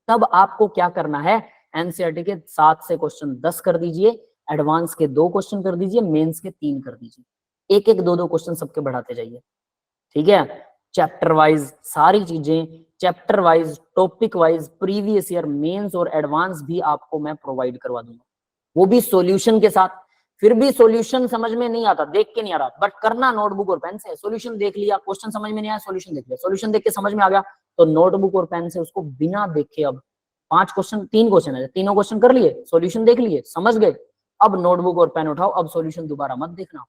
तब आपको क्या करना है, एनसीईआरटी के 7 से क्वेश्चन 10 कर दीजिए, एडवांस के 2 क्वेश्चन कर दीजिए, मेंस के 3 कर दीजिए, 1-1 2-2 क्वेश्चन सबके बढ़ाते जाइए। ठीक है, चैप्टर वाइज सारी चीजें, chapter wise, topic wise, previous year, mains और एडवांस भी आपको मैं प्रोवाइड करवा दूंगा, वो भी सॉल्यूशन के साथ। फिर भी सॉल्यूशन समझ में नहीं आता, देख के नहीं आ रहा, बट करना नोटबुक और पेन से। सॉल्यूशन देख लिया, क्वेश्चन समझ में नहीं आया, सॉल्यूशन देख लिया, सॉल्यूशन देख के समझ में आ गया तो नोटबुक और पेन से उसको बिना देखे, अब 5 क्वेश्चन, 3 क्वेश्चन है, तीनों क्वेश्चन कर लिए, सॉल्यूशन देख लिए, समझ गए, अब नोटबुक और पेन उठाओ, अब सॉल्यूशन दोबारा मत देखना,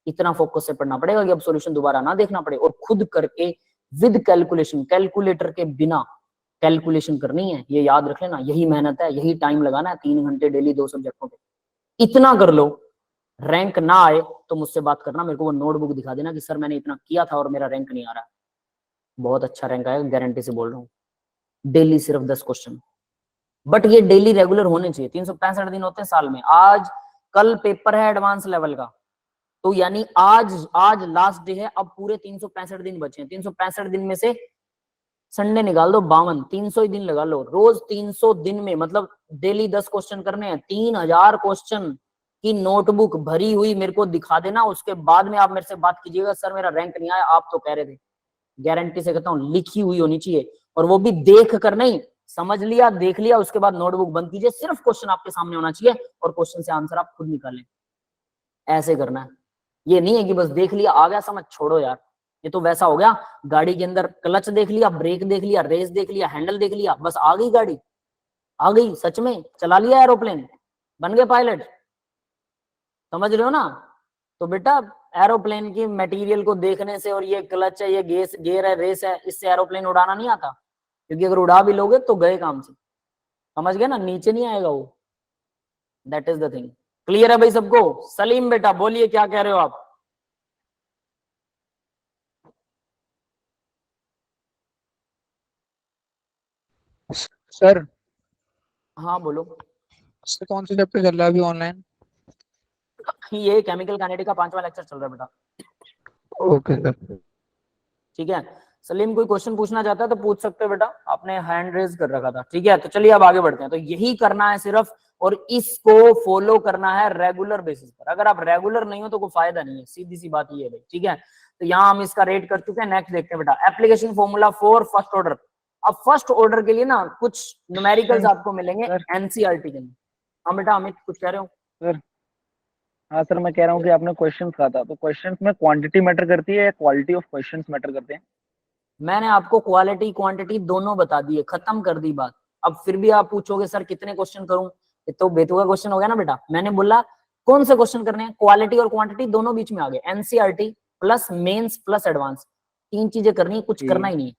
इतना फोकस से पढ़ना पड़ेगा कि अब सॉल्यूशन दोबारा ना देखना पड़े, और खुद करके विद कैलकुलेशन, कैलकुलेटर के बिना कैलकुलेशन करनी है। ये याद रख लेना, यही मेहनत है, यही टाइम लगाना है, 3 घंटे डेली 2 सब्जेक्टों पे। इतना कर लो, रैंक ना आए तो मुझसे बात करना, मेरे को वो नोटबुक दिखा देना कि सर मैंने इतना किया था और मेरा रैंक नहीं आ रहा। बहुत अच्छा रैंक आएगा, गारंटी से बोल रहा हूँ। डेली सिर्फ 10 क्वेश्चन, बट ये डेली रेगुलर होने चाहिए। 365 दिन होते हैं साल में, आज कल पेपर है एडवांस लेवल का, तो यानी आज लास्ट डे है, अब पूरे 365 दिन बचे हैं। 365 दिन में से संडे निकाल दो, 52, 300 ही दिन लगा लो। रोज 300 दिन में मतलब डेली 10 क्वेश्चन करने हैं, 3000 क्वेश्चन की नोटबुक भरी हुई मेरे को दिखा देना। उसके बाद में आप मेरे से बात कीजिएगा, सर मेरा रैंक नहीं आया, आप तो कह रहे थे। गारंटी से कहता हूँ लिखी हुई होनी चाहिए, और वो भी देख कर नहीं, समझ लिया, देख लिया, उसके बाद नोटबुक बंद कीजिए, सिर्फ क्वेश्चन आपके सामने होना चाहिए और क्वेश्चन से आंसर आप खुद निकालें। ऐसे करना है, ये नहीं है कि बस देख लिया आ गया समझ, छोड़ो यार, ये तो वैसा हो गया गाड़ी के अंदर क्लच देख लिया, ब्रेक देख लिया, रेस देख लिया, हैंडल देख लिया, बस आ गई गाड़ी, आ गई, सच में चला लिया एरोप्लेन, बन गए पायलट, समझ रहे हो ना? तो बेटा एरोप्लेन की मटेरियल को देखने से, और ये क्लच है, ये गेयर है, रेस है, इससे एरोप्लेन उड़ाना नहीं आता, क्योंकि अगर उड़ा भी लोगे तो गए काम से, समझ गए ना? नीचे नहीं आएगा वो, that is the thing. Clear है भाई सबको? सलीम बेटा बोलिए क्या कह रहे हो आप? सर हाँ बोलो। सर कौन सा चैप्टर चल रहा है अभी ऑनलाइन? ये केमिकल काइनेटिक का 5वां लेक्चर चल रहा है बेटा। Okay sir. ठीक है, सलीम कोई क्वेश्चन पूछना चाहता है तो पूछ सकते हो बेटा, आपने हैंड रेज कर रखा था। ठीक है, तो चलिए अब आगे बढ़ते हैं। तो यही करना है सिर्फ, और इसको फॉलो करना है रेगुलर बेसिस पर। अगर आप रेगुलर नहीं हो तो कोई फायदा नहीं है, सीधी सी बात ये है भाई। ठीक है, तो यहाँ हम इसका रेट कर चुके हैं। नेक्स्ट देखते हैं बेटा, application formula for first order. अब फर्स्ट ऑर्डर के लिए ना कुछ न्यूमेरिकल्स आपको मिलेंगे एनसीईआरटी के अंदर। हाँ बेटा अमित कुछ कह रहे हो? हाँ सर, मैं कह रहा हूँ कि आपने क्वेश्चंस कहा था, तो क्वेश्चंस में क्वांटिटी मैटर करती है या क्वालिटी ऑफ क्वेश्चंस मैटर करते हैं? मैंने आपको क्वालिटी क्वांटिटी दोनों बता दी है, खत्म कर दी बात। अब फिर भी आप पूछोगे सर कितने क्वेश्चन करूं, ये तो बेतुका क्वेश्चन हो गया ना बेटा। मैंने बोला कौन से क्वेश्चन करने हैं, क्वालिटी और क्वांटिटी दोनों बीच में आ गए। NCERT plus mains plus advance, 3 चीजें करनी है, कुछ जी। करना ही नहीं है।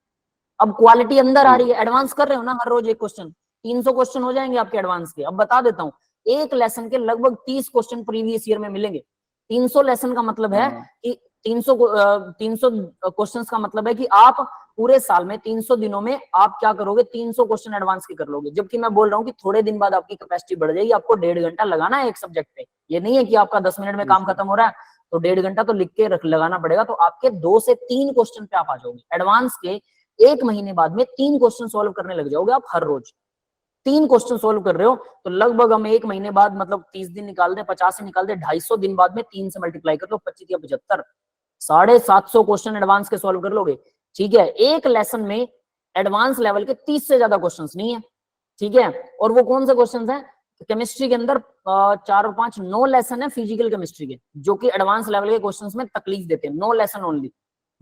अब क्वालिटी अंदर आ जी। रही है, एडवांस कर रहे हो ना हर रोज एक क्वेश्चन, 300 क्वेश्चन हो जाएंगे आपके एडवांस के। अब बता देता हूँ, एक लेसन के लगभग 30 क्वेश्चन प्रीवियस ईयर में मिलेंगे। 300 लेसन का मतलब है हाँ। कि 300 क्वेश्चन का मतलब है कि आप पूरे साल में 300 दिनों में आप क्या करोगे, 300 क्वेश्चन एडवांस के कर लोगे। जबकि मैं बोल रहा हूँ कि थोड़े दिन बाद आपकी कैपेसिटी बढ़ जाएगी, आपको 1.5 घंटा लगाना है एक सब्जेक्ट पे। ये नहीं है कि आपका 10 मिनट में जी काम सर। खत्म हो रहा है तो 1.5 घंटा तो लिख के लगाना पड़ेगा। तो आपके 2 से 3 क्वेश्चन पे आप आ जाओगे एडवांस के। 1 महीने बाद में 3 क्वेश्चन सोल्व करने लग जाओगे आप हर रोज। 3 क्वेश्चन सोल्व कर रहे हो तो लगभग हम 1 महीने बाद, मतलब 30 दिन निकाल दे, 50 से निकाल दे, 250 दिन बाद में 3 से मल्टीप्लाई कर लो, 25 या 75, 750 क्वेश्चन एडवांस के सोल्व कर लोगे। ठीक है, एक लेसन में एडवांस लेवल के 30 से ज्यादा क्वेश्चंस नहीं है। ठीक है, और वो कौन से क्वेश्चंस हैं? केमिस्ट्री के अंदर 4 और 5 9 लेसन है फिजिकल केमिस्ट्री के, जो कि एडवांस लेवल के क्वेश्चंस में तकलीफ देते हैं। 9 लेसन ओनली,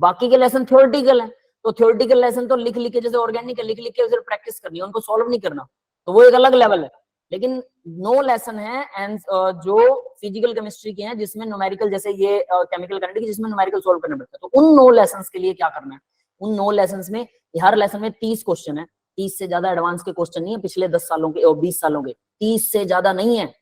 बाकी के लेसन थ्योरेटिकल है। तो थ्योरेटिकल लेसन तो लिख लिख के, जैसे ऑर्गेनिक है, लिख लिख के सिर्फ प्रैक्टिस करनी है, उनको सॉल्व नहीं करना, तो वो एक अलग लेवल है। लेकिन 9 लेसन है एंड जो फिजिकल केमिस्ट्री के हैं, जिसमें न्यूमेरिकल, जैसे ये केमिकल काइनेटिक्स, जिसमें न्यूमेरिकल सॉल्व करना पड़ता है। तो उन 9 लेसन के लिए क्या करना है, उन 9 लेसन में हर लेसन में 30 क्वेश्चन है। 30 से ज्यादा एडवांस के क्वेश्चन नहीं है पिछले 10 सालों के और 20 सालों के, 30 से ज्यादा नहीं है।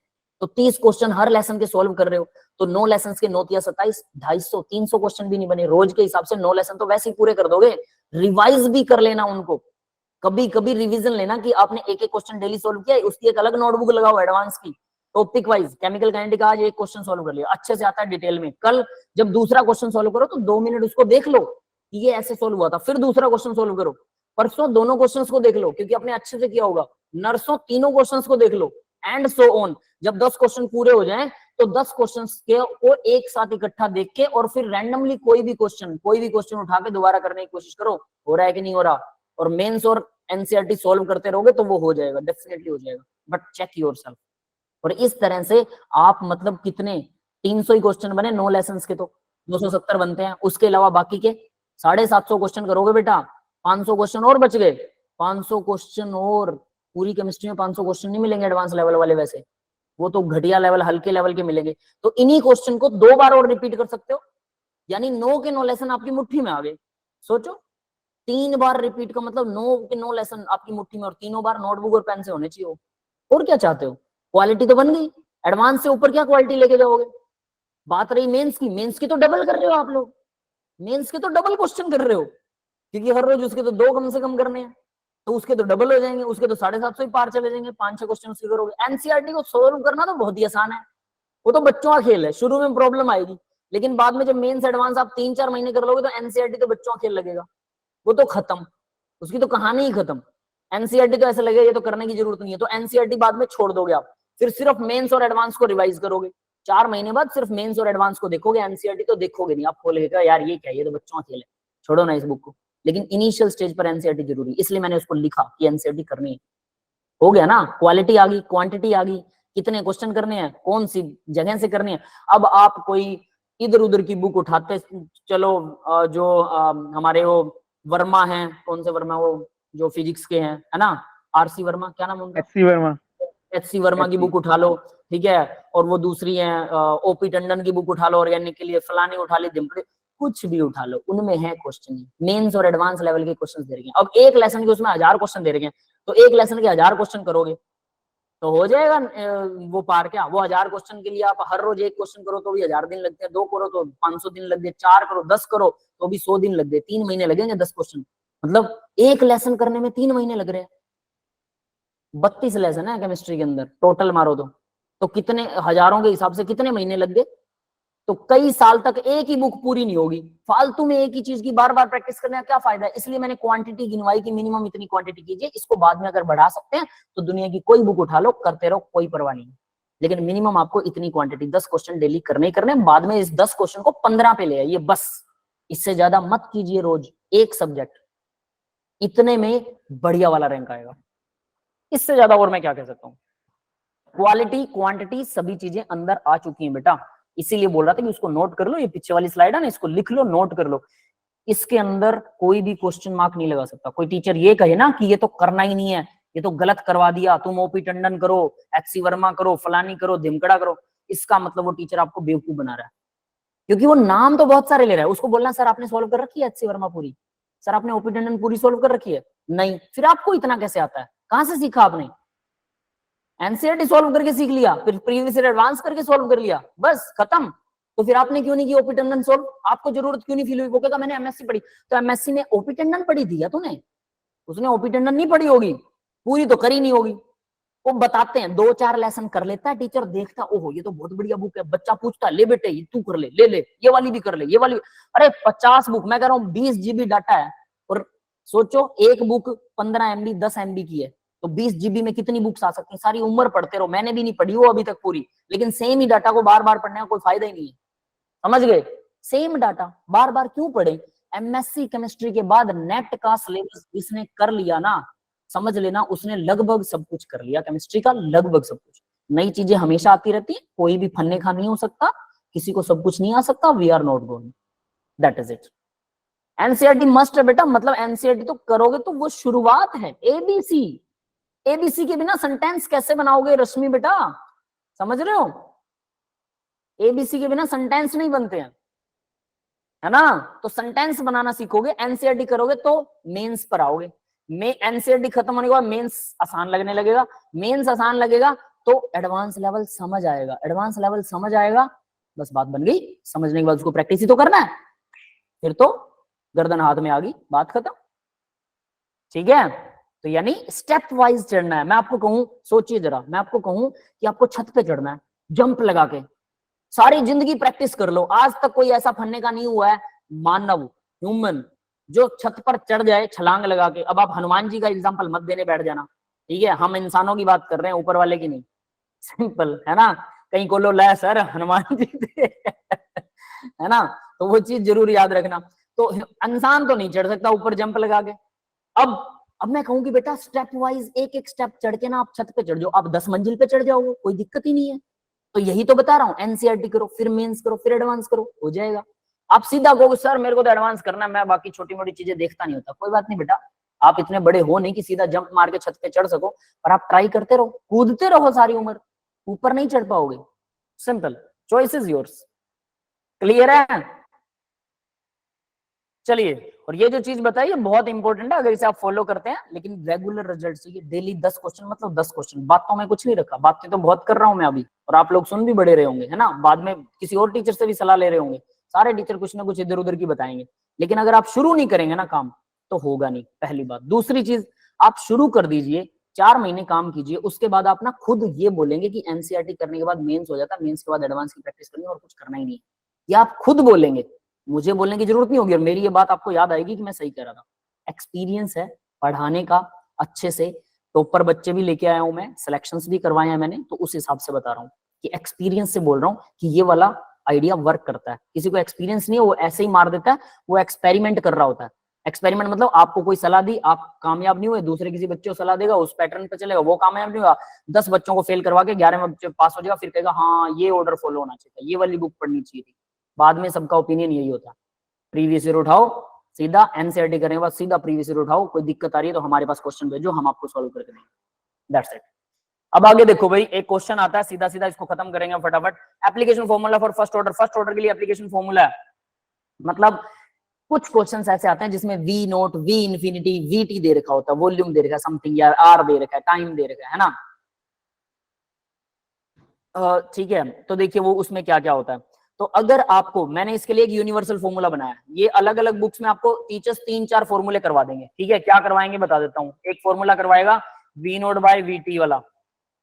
तो 30 क्वेश्चन हर लेसन के सॉल्व कर रहे हो, तो 9 लेसन के 9 या 27, 250, 300 क्वेश्चन भी नहीं बने रोज के हिसाब से। 9 लेसन तो वैसे ही पूरे कर दोगे, रिवाइज भी कर लेना उनको, कभी कभी रिवीजन लेना कि आपने एक एक क्वेश्चन डेली सॉल्व किया है, उसकी एक अलग नोटबुक लगाओ एडवांस की, टॉपिक वाइज। केमिकल काइनेटिक्स आज एक क्वेश्चन सॉल्व कर लिया, अच्छे से आता है डिटेल में, कल जब दूसरा क्वेश्चन सॉल्व करो तो 2 मिनट उसको देख लो कि ये ऐसे सॉल्व हुआ था, फिर दूसरा क्वेश्चन सॉल्व करो, परसों दोनों क्वेश्चंस को देख लो क्योंकि आपने अच्छे से किया होगा, नर्सों तीनों क्वेश्चंस को देख लो, एंड सो ऑन। जब 10 क्वेश्चन पूरे हो जाएं तो 10 क्वेश्चंस को एक साथ इकट्ठा देख के और फिर रैंडमली कोई भी क्वेश्चन उठा के दोबारा करने की कोशिश करो, हो रहा है कि नहीं हो रहा। और मेंस और एनसीईआरटी सॉल्व करते रहोगे तो वो हो जाएगा, डेफिनेटली हो जाएगा, बट चेक योरसेल्फ। और इस तरह से आप, मतलब कितने 300 ही क्वेश्चन बने 9 लेसन के, तो 270 बनते हैं। उसके अलावा बाकी के 750 क्वेश्चन करोगे बेटा, 500 क्वेश्चन और बच गए। 500 क्वेश्चन और, पूरी केमिस्ट्री में 500 क्वेश्चन नहीं मिलेंगे एडवांस लेवल वाले, वैसे वो तो घटिया लेवल, हल्के लेवल के मिलेंगे। तो इन्हीं क्वेश्चन को 2 बार और रिपीट कर सकते हो, यानी 9 के 9 लेसन आपकी मुट्ठी में आ गए। सोचो, 3 बार रिपीट का मतलब 9 के 9 लेसन आपकी मुट्ठी में, और तीनों बार नोटबुक और पेन से होने चाहिए। और क्या चाहते हो, क्वालिटी तो बन गई। एडवांस से ऊपर क्या क्वालिटी लेके जाओगे? बात रही मेंस की तो डबल कर रहे हो आप लोग, मेंस के तो डबल क्वेश्चन कर रहे हो, क्योंकि हर रोज उसके तो 2 कम से कम करने हैं, तो उसके तो डबल हो जाएंगे, उसके तो 750 ही पार चले जाएंगे, 5-6 क्वेश्चन उसके करोगे। एनसीईआरटी को सोल्व करना तो बहुत ही आसान है, वो तो बच्चों का खेल है। शुरू में प्रॉब्लम आएगी, लेकिन बाद में जब मेंस एडवांस आप 3-4 महीने कर लोगे तो एनसीईआरटी तो बच्चों का खेल लगेगा, वो तो खत्म, उसकी तो कहानी ही खत्म। एनसीईआरटी तो ऐसा लगेगा ये तो करने की जरूरत नहीं है, तो एनसीईआरटी बाद में छोड़ दोगे आप, फिर सिर्फ मेंस और एडवांस को रिवाइज करोगे। 4 महीने बाद सिर्फ मेंस और एडवांस को देखोगे, एनसीईआरटी तो देखोगे नहीं। आप खोलेगा यार ये क्या, ये तो बच्चों का खेल है, छोड़ो ना इस बुक को। लेकिन इनिशियल स्टेज पर एनसीईआरटी जरूरी, इसलिए मैंने उसको लिखा कि एनसीईआरटी करनी है। हो गया ना, क्वालिटी आ गई, क्वांटिटी आ गई, कितने क्वेश्चन करने हैं, कौन सी जगह से करनी है। अब आप कोई इधर उधर की बुक उठाते चलो, जो हमारे वो वर्मा है, कौन से वर्मा, वो जो फिजिक्स के हैं, है ना, आरसी वर्मा, क्या नाम उनका, एचसी वर्मा। एचसी वर्मा की बुक उठा लो, ठीक है। और वो दूसरी है ओपी टंडन की बुक उठा लो ऑर्गेनिक के लिए, फलानी उठा ली, दिमपड़े, कुछ भी उठा लो, उनमें है क्वेश्चन, मेंस और एडवांस लेवल के क्वेश्चन दे रहे हैं। अब एक लेसन के उसमें 1000 क्वेश्चन दे रहे हैं, तो एक लेसन के 1000 क्वेश्चन करोगे तो हो जाएगा वो पार। क्या वो 1000 क्वेश्चन के लिए आप हर रोज एक क्वेश्चन करो तो भी 1000 दिन लगते हैं, 2 करो तो 500 दिन लग गए, 4 करो 10 करो तो भी 100 दिन लग गए, 3 महीने लगेंगे 10 क्वेश्चन, मतलब एक लेसन करने में 3 महीने लग रहे हैं। 32 लेसन है केमिस्ट्री के अंदर टोटल मारो तो कितने हजारों के हिसाब से कितने महीने लग गए। तो कई साल तक एक ही बुक पूरी नहीं होगी, फालतू में एक ही चीज की बार बार प्रैक्टिस करने का क्या फायदा है। इसलिए मैंने क्वांटिटी गिनवाई कि मिनिमम इतनी क्वांटिटी कीजिए, इसको बाद में अगर बढ़ा सकते हैं तो दुनिया की कोई बुक उठा लो, करते रहो, कोई परवाह नहीं। लेकिन मिनिमम आपको इतनी क्वांटिटी 10 क्वेश्चन डेली करने ही करने, बाद में इस 10 क्वेश्चन को 15 पे ले आइए बस, इससे ज्यादा मत कीजिए रोज एक सब्जेक्ट, इतने में बढ़िया वाला रैंक आएगा। इससे ज्यादा और मैं क्या कह सकता हूँ। क्वालिटी क्वांटिटी सभी चीजें अंदर आ चुकी हैं बेटा, इसीलिए बोल रहा था कि उसको नोट कर लो, ये पीछे वाली स्लाइड है ना, इसको लिख लो, नोट कर लो। इसके अंदर कोई भी क्वेश्चन मार्क नहीं लगा सकता। कोई टीचर ये कहे ना कि ये तो करना ही नहीं है, ये तो गलत करवा दिया, तुम ओपी टंडन करो, एचसी वर्मा करो, फलानी करो, धिमकड़ा करो, इसका मतलब वो टीचर आपको बेवकूफ बना रहा है, क्योंकि वो नाम तो बहुत सारे ले रहा है। उसको बोलना सर आपने सॉल्व कर रखी है एचसी वर्मा पूरी, सर आपने ओपी टंडन पूरी सॉल्व कर रखी है, नहीं, फिर आपको इतना कैसे आता है, कहां से सीखा आपने? एनसीईआरटी सॉल्व करके सीख लिया, फिर प्रीवियस ईयर एडवांस करके सॉल्व कर लिया, बस खत्म। तो फिर आपने क्यों नहीं की ओपी टंडन सॉल्व? आपको जरूरत क्यों नहीं फील हुई? वो कहेगा मैंने एमएससी पढ़ी, तो एमएससी में ओपी टंडन पढ़ी थी या तूने? उसने ओपी टंडन नहीं पढ़ी होगी, पूरी तो करी नहीं होगी। वो बताते हैं, 2-4 लेसन कर लेता है टीचर, देखता ओहो ये तो बहुत बढ़िया बुक है, बच्चा पूछता है ले बेटे ये तू कर ले, ले ले ये वाली भी कर ले, ये वाली। अरे 50 बुक, मैं कह रहा हूँ 20 GB डाटा है, और सोचो एक बुक 15 MB 10 MB की है, तो 20 GB में कितनी बुक्स आ सकती हैं? सारी उम्र पढ़ते रहो, मैंने भी नहीं पढ़ी वो अभी तक पूरी, लेकिन सेम ही डाटा को बार बार पढ़ने का कोई फायदा ही नहीं है, समझ गए? सेम डाटा बार बार क्यों पढ़े? एमएससी केमिस्ट्री के बाद नेट का सिलेबस जिसने कर लिया ना, समझ लेना उसने लगभग सब कुछ कर लिया केमिस्ट्री का, लगभग सब कुछ। नई चीजें हमेशा आती रहती है, कोई भी फन्ने खा नहीं हो सकता, किसी को सब कुछ नहीं आ सकता, we are not going, that is it. NCERT must है बेटा, मतलब एनसीईआरटी तो करोगे तो वो शुरुआत है। एबीसी, एबीसी के बिना सेंटेंस कैसे बनाओगे रश्मि बेटा, समझ रहे हो? एबीसी के बिना सेंटेंस नहीं बनते हैं, है ना? तो सेंटेंस बनाना सीखोगे, एनसीईआरटी करोगे तो मेंस पर आओगे। एनसीईआरटी खत्म होने के बाद मेंस आसान लगने लगेगा, मेंस आसान लगेगा तो एडवांस लेवल समझ आएगा, एडवांस लेवल समझ आएगा, बस बात बन गई। समझने के बाद उसको प्रैक्टिस ही तो करना है, फिर तो गर्दन हाथ में आ गई, बात खत्म, ठीक है? तो यानी स्टेप वाइज चढ़ना है। मैं आपको कहूं, सोचिए जरा, मैं आपको कहूं कि आपको छत पे चढ़ना है, जंप लगा के, सारी जिंदगी प्रैक्टिस कर लो। आज तक कोई ऐसा फन्ने का नहीं हुआ है मानव, ह्यूमन, जो छत पर चढ़ जाए छलांग लगा के। अब आप हनुमान जी का एग्जांपल मत देने बैठ जाना, ठीक है? हम इंसानों की बात कर रहे हैं, ऊपर वाले की नहीं, सिंपल है ना? कहीं को लो ला सर हनुमान जी थे है ना? तो वो चीज जरूर याद रखना। तो इंसान तो नहीं चढ़ सकता ऊपर जंप लगा के। अब मैं कहूँ कि बेटा स्टेप वाइज एक एक स्टेप चढ़ के ना आप छत पे चढ़ जाओ, आप 10 मंजिल पे चढ़ जाओगे, कोई दिक्कत ही नहीं है। तो यही तो बता रहा हूँ, एनसीईआरटी करो, फिर मेंस करो, फिर एडवांस करो, हो जाएगा। आप सीधा कहोगे सर मेरे को तो एडवांस करना है, मैं बाकी छोटी मोटी चीजें देखता नहीं होता। कोई बात नहीं बेटा, आप इतने बड़े हो नहीं कि सीधा जंप मार के छत पे चढ़ सको, पर आप ट्राई करते रहो, कूदते रहो सारी उम्र, ऊपर नहीं चढ़ पाओगे। Simple, choice is yours. Clear है? चलिए, और ये जो चीज बताई है बहुत इंपॉर्टेंट है, अगर इसे आप फॉलो करते हैं, लेकिन रेगुलर रिजल्ट चाहिए। डेली 10 क्वेश्चन, मतलब 10 क्वेश्चन। बातों में कुछ नहीं रखा, बातें तो बहुत कर रहा हूं मैं अभी, और आप लोग सुन भी बड़े रहे होंगे, है ना? बाद में किसी और टीचर से भी सलाह ले रहे होंगे, सारे टीचर कुछ ना कुछ इधर उधर की बताएंगे, लेकिन अगर आप शुरू नहीं करेंगे ना काम, तो होगा नहीं, पहली बात। दूसरी चीज, आप शुरू कर दीजिए, 4 महीने काम कीजिए, उसके बाद आप ना खुद ये बोलेंगे कि एनसीईआरटी करने के बाद मेंस हो जाता है, मेंस के बाद एडवांस की प्रैक्टिस करनी है और कुछ करना ही नहीं है। ये आप खुद बोलेंगे, मुझे बोलने की जरूरत नहीं होगी, और मेरी ये बात आपको याद आएगी कि मैं सही कह रहा था। एक्सपीरियंस है पढ़ाने का अच्छे से, टॉपर बच्चे भी लेके आया हूं मैं, सिलेक्शंस भी करवाए हैं मैंने, तो उस हिसाब से बता रहा हूँ कि एक्सपीरियंस से बोल रहा हूँ कि ये वाला आइडिया वर्क करता है। किसी को एक्सपीरियंस नहीं है, वो ऐसे ही मार देता है, वो एक्सपेरिमेंट कर रहा होता है। एक्सपेरिमेंट मतलब आपको कोई सलाह दी, आप कामयाब नहीं हुए, दूसरे किसी बच्चे को सलाह देगा, उस पैटर्न पे चलेगा, वो कामयाब नहीं हुआ, 10 बच्चों को फेल करवा के 11वें बच्चे पास हो जाएगा, फिर कहेगा हाँ ये ऑर्डर फॉलो होना चाहिए, ये वाली बुक पढ़नी चाहिए थी। बाद में सबका ओपिनियन यही होता है, प्रीवियस ईयर उठाओ, सीधा एनसीईआरटी करने के बाद सीधा प्रीवियस ईयर उठाओ, कोई दिक्कत आ रही है तो हमारे पास क्वेश्चन भेजो, हम आपको सॉल्व करके देंगे, दैट्स इट। अब आगे देखो भाई, एक क्वेश्चन आता है, सीधा सीधा इसको खत्म करेंगे फटाफट। Application formula for first order, first order के लिए एप्लीकेशन फॉर्मूला है, मतलब कुछ क्वेश्चंस ऐसे आते हैं जिसमें V naught, V infinity, V T दे रखा होता है, वॉल्यूम दे रखा है समथिंग, या आर दे रखा है, टाइम दे रखा है ना? ठीक है, तो देखिए वो उसमें क्या क्या होता है। तो अगर आपको, मैंने इसके लिए एक यूनिवर्सल फॉर्मूला बनाया, ये अलग अलग बुक्स में आपको टीचर्स 3-4 फॉर्मूले करवा देंगे, ठीक है? क्या करवाएंगे बता देता हूँ। एक फॉर्मूला करवाएगा V nought by V T वाला,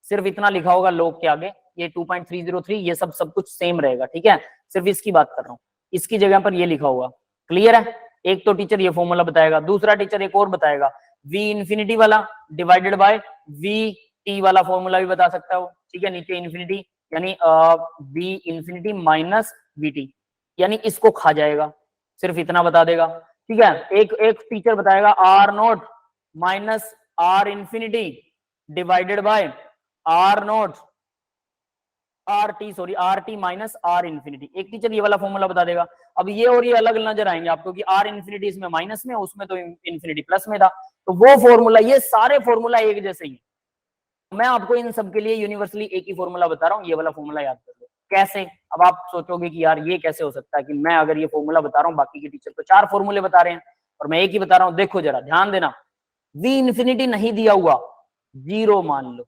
सिर्फ इतना लिखा होगा लोग के आगे, ये 2.303, ये सब कुछ सेम रहेगा, ठीक है? सिर्फ इसकी बात कर रहा हूँ, इसकी जगह पर ये लिखा होगा, क्लियर है? एक तो टीचर ये फॉर्मूला बताएगा, दूसरा टीचर एक और बताएगा, वी इंफिनिटी वाला डिवाइडेड बाय वी टी वाला फॉर्मूला भी बता सकता है वो, ठीक है? नीचे इंफिनिटी यानी we infinity minus we T, यानी इसको खा जाएगा, सिर्फ इतना बता देगा, ठीक है? एक टीचर बताएगा R nought minus R infinity divided by R nought R T sorry R T minus R infinity. एक टीचर ये वाला फॉर्मूला बता देगा। अब ये और ये अलग नजर आएंगे आपको कि आर इन्फिनिटी इसमें माइनस में, उसमें तो इन्फिनिटी प्लस में था, तो वो फॉर्मूला, ये सारे फॉर्मूला एक जैसे ही। मैं आपको इन सब के लिए यूनिवर्सली एक ही फॉर्मूला बता रहा हूँ, ये वाला फॉर्मूला याद कर लो। कैसे? अब आप सोचोगे कि यार ये कैसे हो सकता है कि मैं अगर ये फॉर्मूला बता रहा हूँ, बाकी के टीचर तो 4 फॉर्मूले बता रहे हैं और मैं एक ही बता रहा हूँ। देखो जरा ध्यान देना, वी इन्फिनिटी नहीं दिया हुआ, 0 मान लो।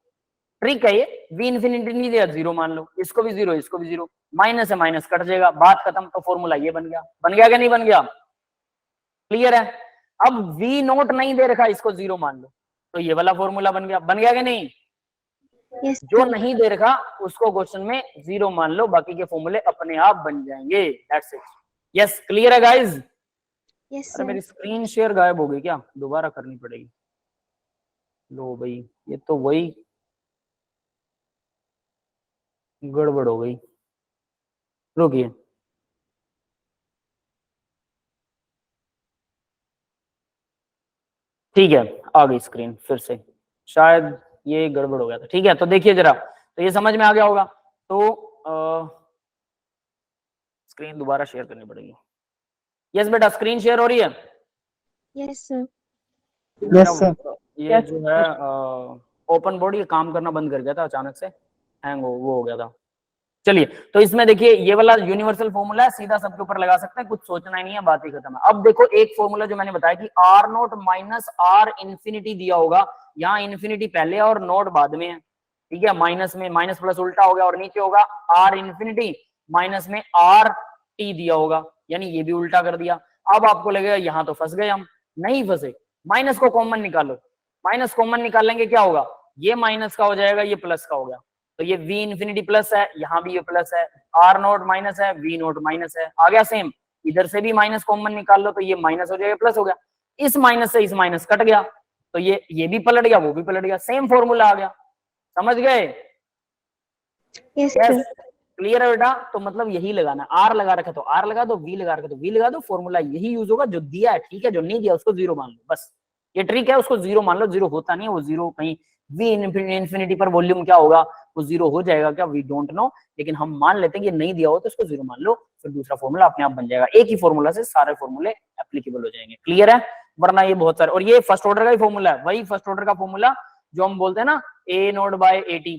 ट्रिक है ये, वी इन्फिनिटी नहीं दिया, 0 मान लो, इसको भी 0, इसको भी 0, माइनस है माइनस कट जाएगा, बात खत्म। तो फॉर्मूला ये बन गया। बन गया क्या नहीं बन गया? क्लियर है? अब वी नोट नहीं दे रखा, इसको 0 मान लो, तो ये वाला फॉर्मूला बन गया। बन गया कि नहीं? यस जो नहीं दे रखा उसको क्वेश्चन में 0 मान लो, बाकी के फॉर्मूले अपने आप बन जाएंगे। That's it. यस, क्लियर है गाइस? यस अरे मेरी सर। स्क्रीन शेयर गायब हो गई क्या? दोबारा करनी पड़ेगी। लो भाई, ये तो वही गड़बड़ हो गई। रुकिए, ठीक है, आ गई स्क्रीन फिर से। शायद ये गड़बड़ हो गया था। ठीक है, तो देखिए जरा, तो ये समझ में आ गया होगा। तो स्क्रीन दोबारा शेयर करनी पड़ेगी। यस बेटा, स्क्रीन शेयर हो रही है? Yes sir. Yes sir. ये जो है ओपन बोर्ड ये काम करना बंद कर गया था अचानक से, हैंग हो गया था। चलिए, तो इसमें देखिए ये वाला यूनिवर्सल फॉर्मूला है, सीधा सबके ऊपर लगा सकते हैं, कुछ सोचना ही नहीं है, बात ही खत्म है। अब देखो एक फॉर्मूला जो मैंने बताया कि R nought minus R infinity दिया होगा, यहाँ इन्फिनिटी पहले और नोट बाद में है। ठीक है, माइनस में माइनस प्लस उल्टा हो गया और नीचे होगा आर इन्फिनिटी माइनस में आर टी दिया होगा, यानी ये भी उल्टा कर दिया। अब आपको लगेगा यहाँ तो फंस गए हम, नहीं फंसे। माइनस को कॉमन निकालो, माइनस कॉमन निकालेंगे क्या होगा, ये माइनस का हो जाएगा, ये प्लस का हो गया, तो ये v इन्फिनिटी प्लस है, यहाँ भी ये प्लस है, r नोट माइनस है, v नोट माइनस है, आ गया सेम। इधर से भी माइनस कॉमन निकाल लो तो ये माइनस हो जाएगा, प्लस हो गया। इस माइनस से इस माइनस कट गया, तो ये भी पलट गया, वो भी पलट गया, सेम फॉर्मूला आ गया। समझ गए? Yes yes, sir. क्लियर है बेटा? तो मतलब यही लगाना, आर लगा रखा तो आर लगा दो, वी लगा रखा तो वी लगा दो, फॉर्मूला यही यूज होगा जो दिया है। ठीक है, जो नहीं दिया उसको 0 मान लो, बस ये ट्रिक है, उसको 0 मान लो। 0 होता नहीं है वो, 0 कहीं वी इन्फिनिटी पर वॉल्यूम क्या होगा, वो 0 हो जाएगा क्या, वी डोंट नो, लेकिन हम मान लेते हैं कि नहीं दिया हो तो उसको 0 मान लो, फिर दूसरा फॉर्मूला अपने आप बन जाएगा। एक ही फॉर्मूला से सारे फॉर्मूले एप्लीकेबल हो जाएंगे। क्लियर है? वरना ये बहुत सारे, और ये फर्स्ट ऑर्डर का ही फॉर्मूला है, वही फर्स्ट ऑर्डर का फॉर्मूला जो हम बोलते हैं ना, ए नोट बाय 80,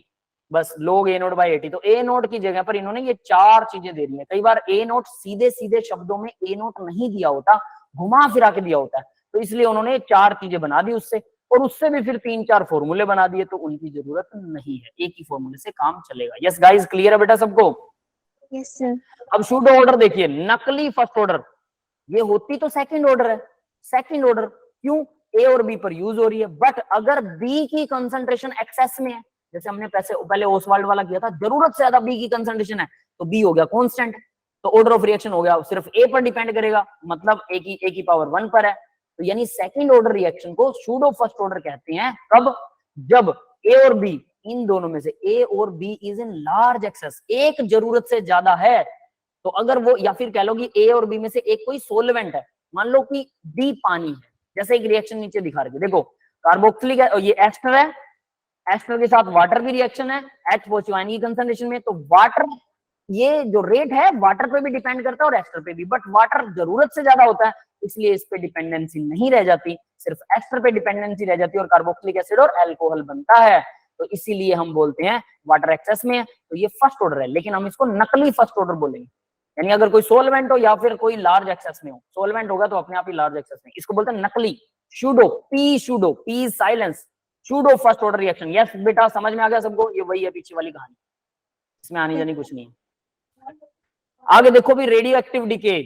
बस लोग ए नोट बाय 80। तो ए नोट की जगह पर इन्होंने ये 4 चीजें दे दी है। कई बार ए नोट सीधे सीधे शब्दों में ए नोट नहीं दिया होता, घुमा फिरा के दिया होता है, तो इसलिए उन्होंने 4 चीजें बना दी उससे, और उससे भी फिर 3-4 फॉर्मूले बना दिए, तो उनकी जरूरत नहीं है, एक ही फॉर्मूले से काम चलेगा। यस गाइस, क्लियर है बेटा सबको? Yes sir. अब शूडो ऑर्डर देखिए, नकली फर्स्ट ऑर्डर, ये होती तो सेकंड ऑर्डर है। सेकंड ऑर्डर क्यों? ए और बी पर यूज हो रही है, बट अगर बी की कंसंट्रेशन एक्सेस में है, जैसे हमने पहले ओसवाल्ड वाला किया था, जरूरत से ज्यादा बी की कंसंट्रेशन है, तो बी हो गया कांस्टेंट, तो ऑर्डर ऑफ रिएक्शन हो गया सिर्फ ए पर डिपेंड करेगा, मतलब ए की पावर 1 पर है। तो यानी सेकंड ऑर्डर रिएक्शन को सूडो फर्स्ट ऑर्डर कहते हैं। कब? जब ए और बी, इन दोनों में से ए और B is in large excess, एक जरूरत से ज्यादा है, तो अगर वो, या फिर कह लो कि ए और बी में से एक कोई सोलवेंट है, मान लो कि बी पानी है, जैसे एक रिएक्शन नीचे दिखा रही है, देखो कार्बोक्सिलिक ये एस्टर है, एस्टर के साथ वाटर की रिएक्शन है, H पॉजिटिव की कंसंट्रेशन में, तो वाटर, ये जो रेट है वाटर पे भी डिपेंड करता है और एस्टर पे भी, बट वाटर जरूरत से ज्यादा होता है, इसलिए इस पे डिपेंडेंसी नहीं रह जाती, सिर्फ एस्टर पे डिपेंडेंसी रह जाती है और कार्बोक्सिलिक एसिड और अल्कोहल बनता है। तो इसीलिए हम बोलते हैं वाटर एक्सेस में है, तो ये फर्स्ट ऑर्डर है, लेकिन हम इसको नकली फर्स्ट ऑर्डर बोलेंगे। यानी अगर कोई सोलवेंट हो या फिर कोई लार्ज एक्सेस में हो, सोलवेंट होगा तो अपने आप ही लार्ज एक्सेस में, इसको बोलते हैं नकली। Pseudo, P silence, pseudo first order reaction. Yes बेटा, समझ में आ गया सबको? ये वही है पीछे वाली कहानी, इसमें आनी जानी कुछ नहीं है। आगे देखो भी, रेडियो एक्टिव डिके,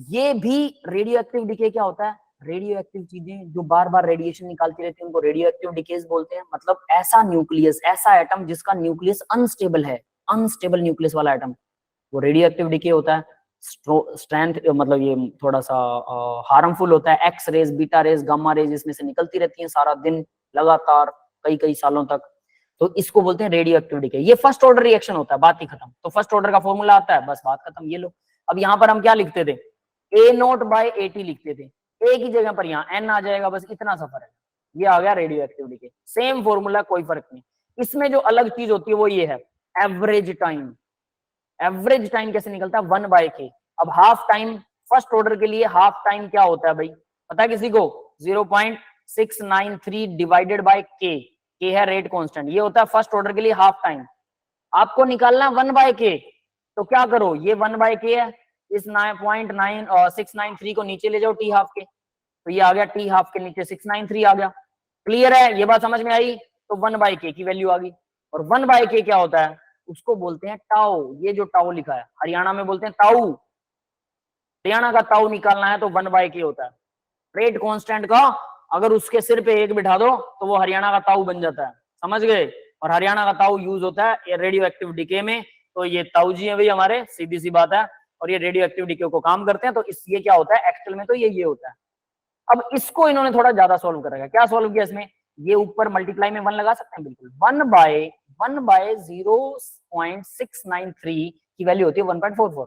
ये भी रेडियो एक्टिव डिके क्या होता है? रेडियो एक्टिव चीजें जो बार बार रेडिएशन निकालती रहती है उनको रेडियो एक्टिव डिकेज बोलते हैं। मतलब ऐसा न्यूक्लियस, ऐसा एटम जिसका न्यूक्लियस अनस्टेबल है, अनस्टेबल न्यूक्लियस वाला एटम, वो रेडियो एक्टिव डिके होता है। स्ट्रेंथ, मतलब ये थोड़ा सा हार्मफुल होता है, X rays, beta rays, gamma rays इसमें से निकलती रहती हैं सारा दिन लगातार कई सालों तक, तो इसको बोलते हैं रेडियो एक्टिव डिके। ये फर्स्ट ऑर्डर रिएक्शन होता है, बात ही खत्म। तो फर्स्ट ऑर्डर का फॉर्मूला आता है, बस बात खत्म। ये लो, अब यहाँ पर हम क्या लिखते थे? ए नोट बाय 80 लिखते थे, ए की जगह पर यहाँ एन आ जाएगा, बस इतना सा फर्क है। ये आ गया radio active decay, same formula, कोई फर्क नहीं। इसमें जो अलग चीज होती है वो ये है एवरेज टाइम। एवरेज टाइम कैसे निकलता है 1/k। अब हाफ टाइम फर्स्ट ऑर्डर के लिए हाफ टाइम क्या होता है भाई, पता है किसी को? 0.693 डिवाइडेड बाय के, के है रेट कांस्टेंट, ये होता है फर्स्ट ऑर्डर के लिए हाफ टाइम। आपको निकालना 1/k, तो क्या करो, ये 1/k है, इस 9.693 को नीचे ले जाओ टी हाफ के, तो ये आ गया टी हाफ के नीचे 693 आ गया। क्लियर है, ये बात समझ में आई? तो 1/k की वैल्यू आ गई। और 1/k क्या होता है, उसको बोलते हैं टाउ। ये जो टाउ लिखा है हरियाणा में बोलते हैं ताऊ, हरियाणा का ताऊ निकालना है तो 1/k होता है। रेट कांस्टेंट का अगर उसके सिर पे 1 बिठा दो तो वो हरियाणा का ताऊ बन जाता है, समझ गए? और हरियाणा का ताऊ यूज होता है रेडियो एक्टिव डीके में, तो ये ताऊ जी है भाई हमारे, सीधी सी बात है, और ये रेडियो एक्टिव डीके को काम करते हैं। तो इस ये क्या होता है एक्चुअल में, तो ये होता है। अब इसको इन्होंने थोड़ा ज्यादा सोल्व कर रखा है। क्या सोल्व किया इसमें, ये ऊपर मल्टीप्लाई में 1 लगा सकते हैं, बिल्कुल 1/0.693 की वैल्यू होती है 1.44।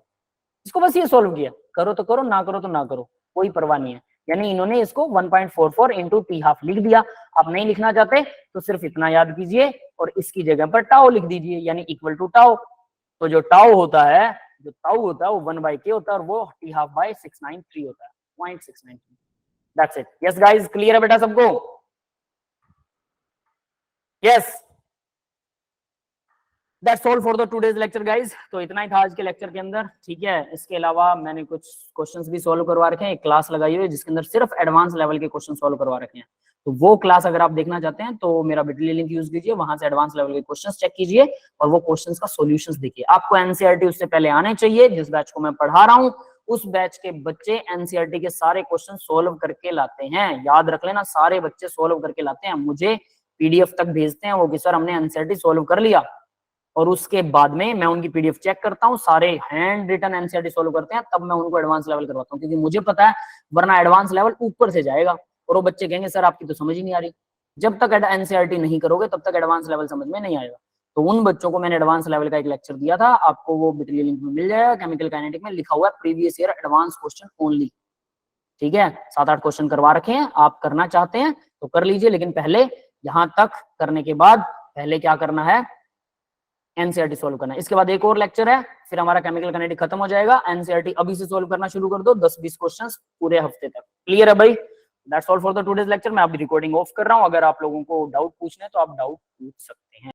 इसको बस ये सोल्व किया, करो तो करो, ना करो तो ना करो, कोई परवाह नहीं है। यानी इन्होंने इसको 1.44 इंटू टी हाफ लिख दिया। आप नहीं लिखना चाहते तो सिर्फ इतना याद कीजिए और इसकी जगह पर टाओ लिख दीजिए, यानी इक्वल टू टाओ। तो जो टाओ होता है, जो टाउ होता है वो 1/k होता है और वो टी हाफ बाय 693 होता है, 0.693। That's it. Yes guys, clear है बेटा सबको? Yes, that's all for the today's lecture guys. तो इतना ही था आज के लेक्चर के अंदर, ठीक है। इसके अलावा मैंने कुछ क्वेश्चंस भी सोल्व करवा रखे हैं, एक क्लास लगाई हुई है जिसके अंदर सिर्फ एडवांस लेवल के क्वेश्चन सोल्व करवा रखे हैं। तो वो क्लास अगर आप देखना चाहते हैं तो मेरा बिटली लिंक यूज कीजिए, वहां से एडवांस लेवल के क्वेश्चंस चेक कीजिए और वो क्वेश्चंस का सॉल्यूशंस देखिए। आपको एनसीईआरटी उससे पहले आने चाहिए। जिस बैच को मैं पढ़ा रहा हूँ उस बैच के बच्चे एनसीईआरटी के सारे क्वेश्चन सोल्व करके लाते हैं, याद रख लेना, सारे बच्चे सोल्व करके लाते हैं, मुझे पीडीएफ तक भेजते हैं वो कि सर हमने एनसीईआरटी सोल्व कर लिया, और उसके बाद में मैं उनकी पीडीएफ चेक करता हूँ, सारे हैंड रिटन एनसीईआरटी सोल्व करते हैं, तब मैं उनको एडवांस लेवल करवाता हूँ, क्योंकि मुझे पता है वरना एडवांस लेवल ऊपर से जाएगा और वो बच्चे कहेंगे सर आपकी तो समझ ही नहीं आ रही। जब तक एनसीईआरटी नहीं करोगे तब तक एडवांस लेवल समझ में नहीं आएगा। तो उन बच्चों को मैंने एडवांस लेवल का एक लेक्चर दिया था, आपको वो बिटली लिंक में मिल जाएगा। केमिकल काइनेटिक में लिखा हुआ है previous year advance question only, ठीक है। 7-8 क्वेश्चन करवा रखे हैं, आप करना चाहते हैं तो कर लीजिए, लेकिन पहले यहां तक करने के बाद पहले क्या करना है, एनसीईआरटी सोल्व करना है। इसके बाद एक और लेक्चर है, फिर हमारा केमिकल काइनेटिक खत्म हो जाएगा। एनसीईआरटी अभी से सोल्व करना शुरू कर दो, 10-20 क्वेश्चंस पूरे हफ्ते तक। क्लियर है भाई? That's all for the today's lecture. मैं अभी रिकॉर्डिंग ऑफ कर रहा हूं, अगर आप लोगों को डाउट पूछने तो आप डाउट पूछ सकते हैं।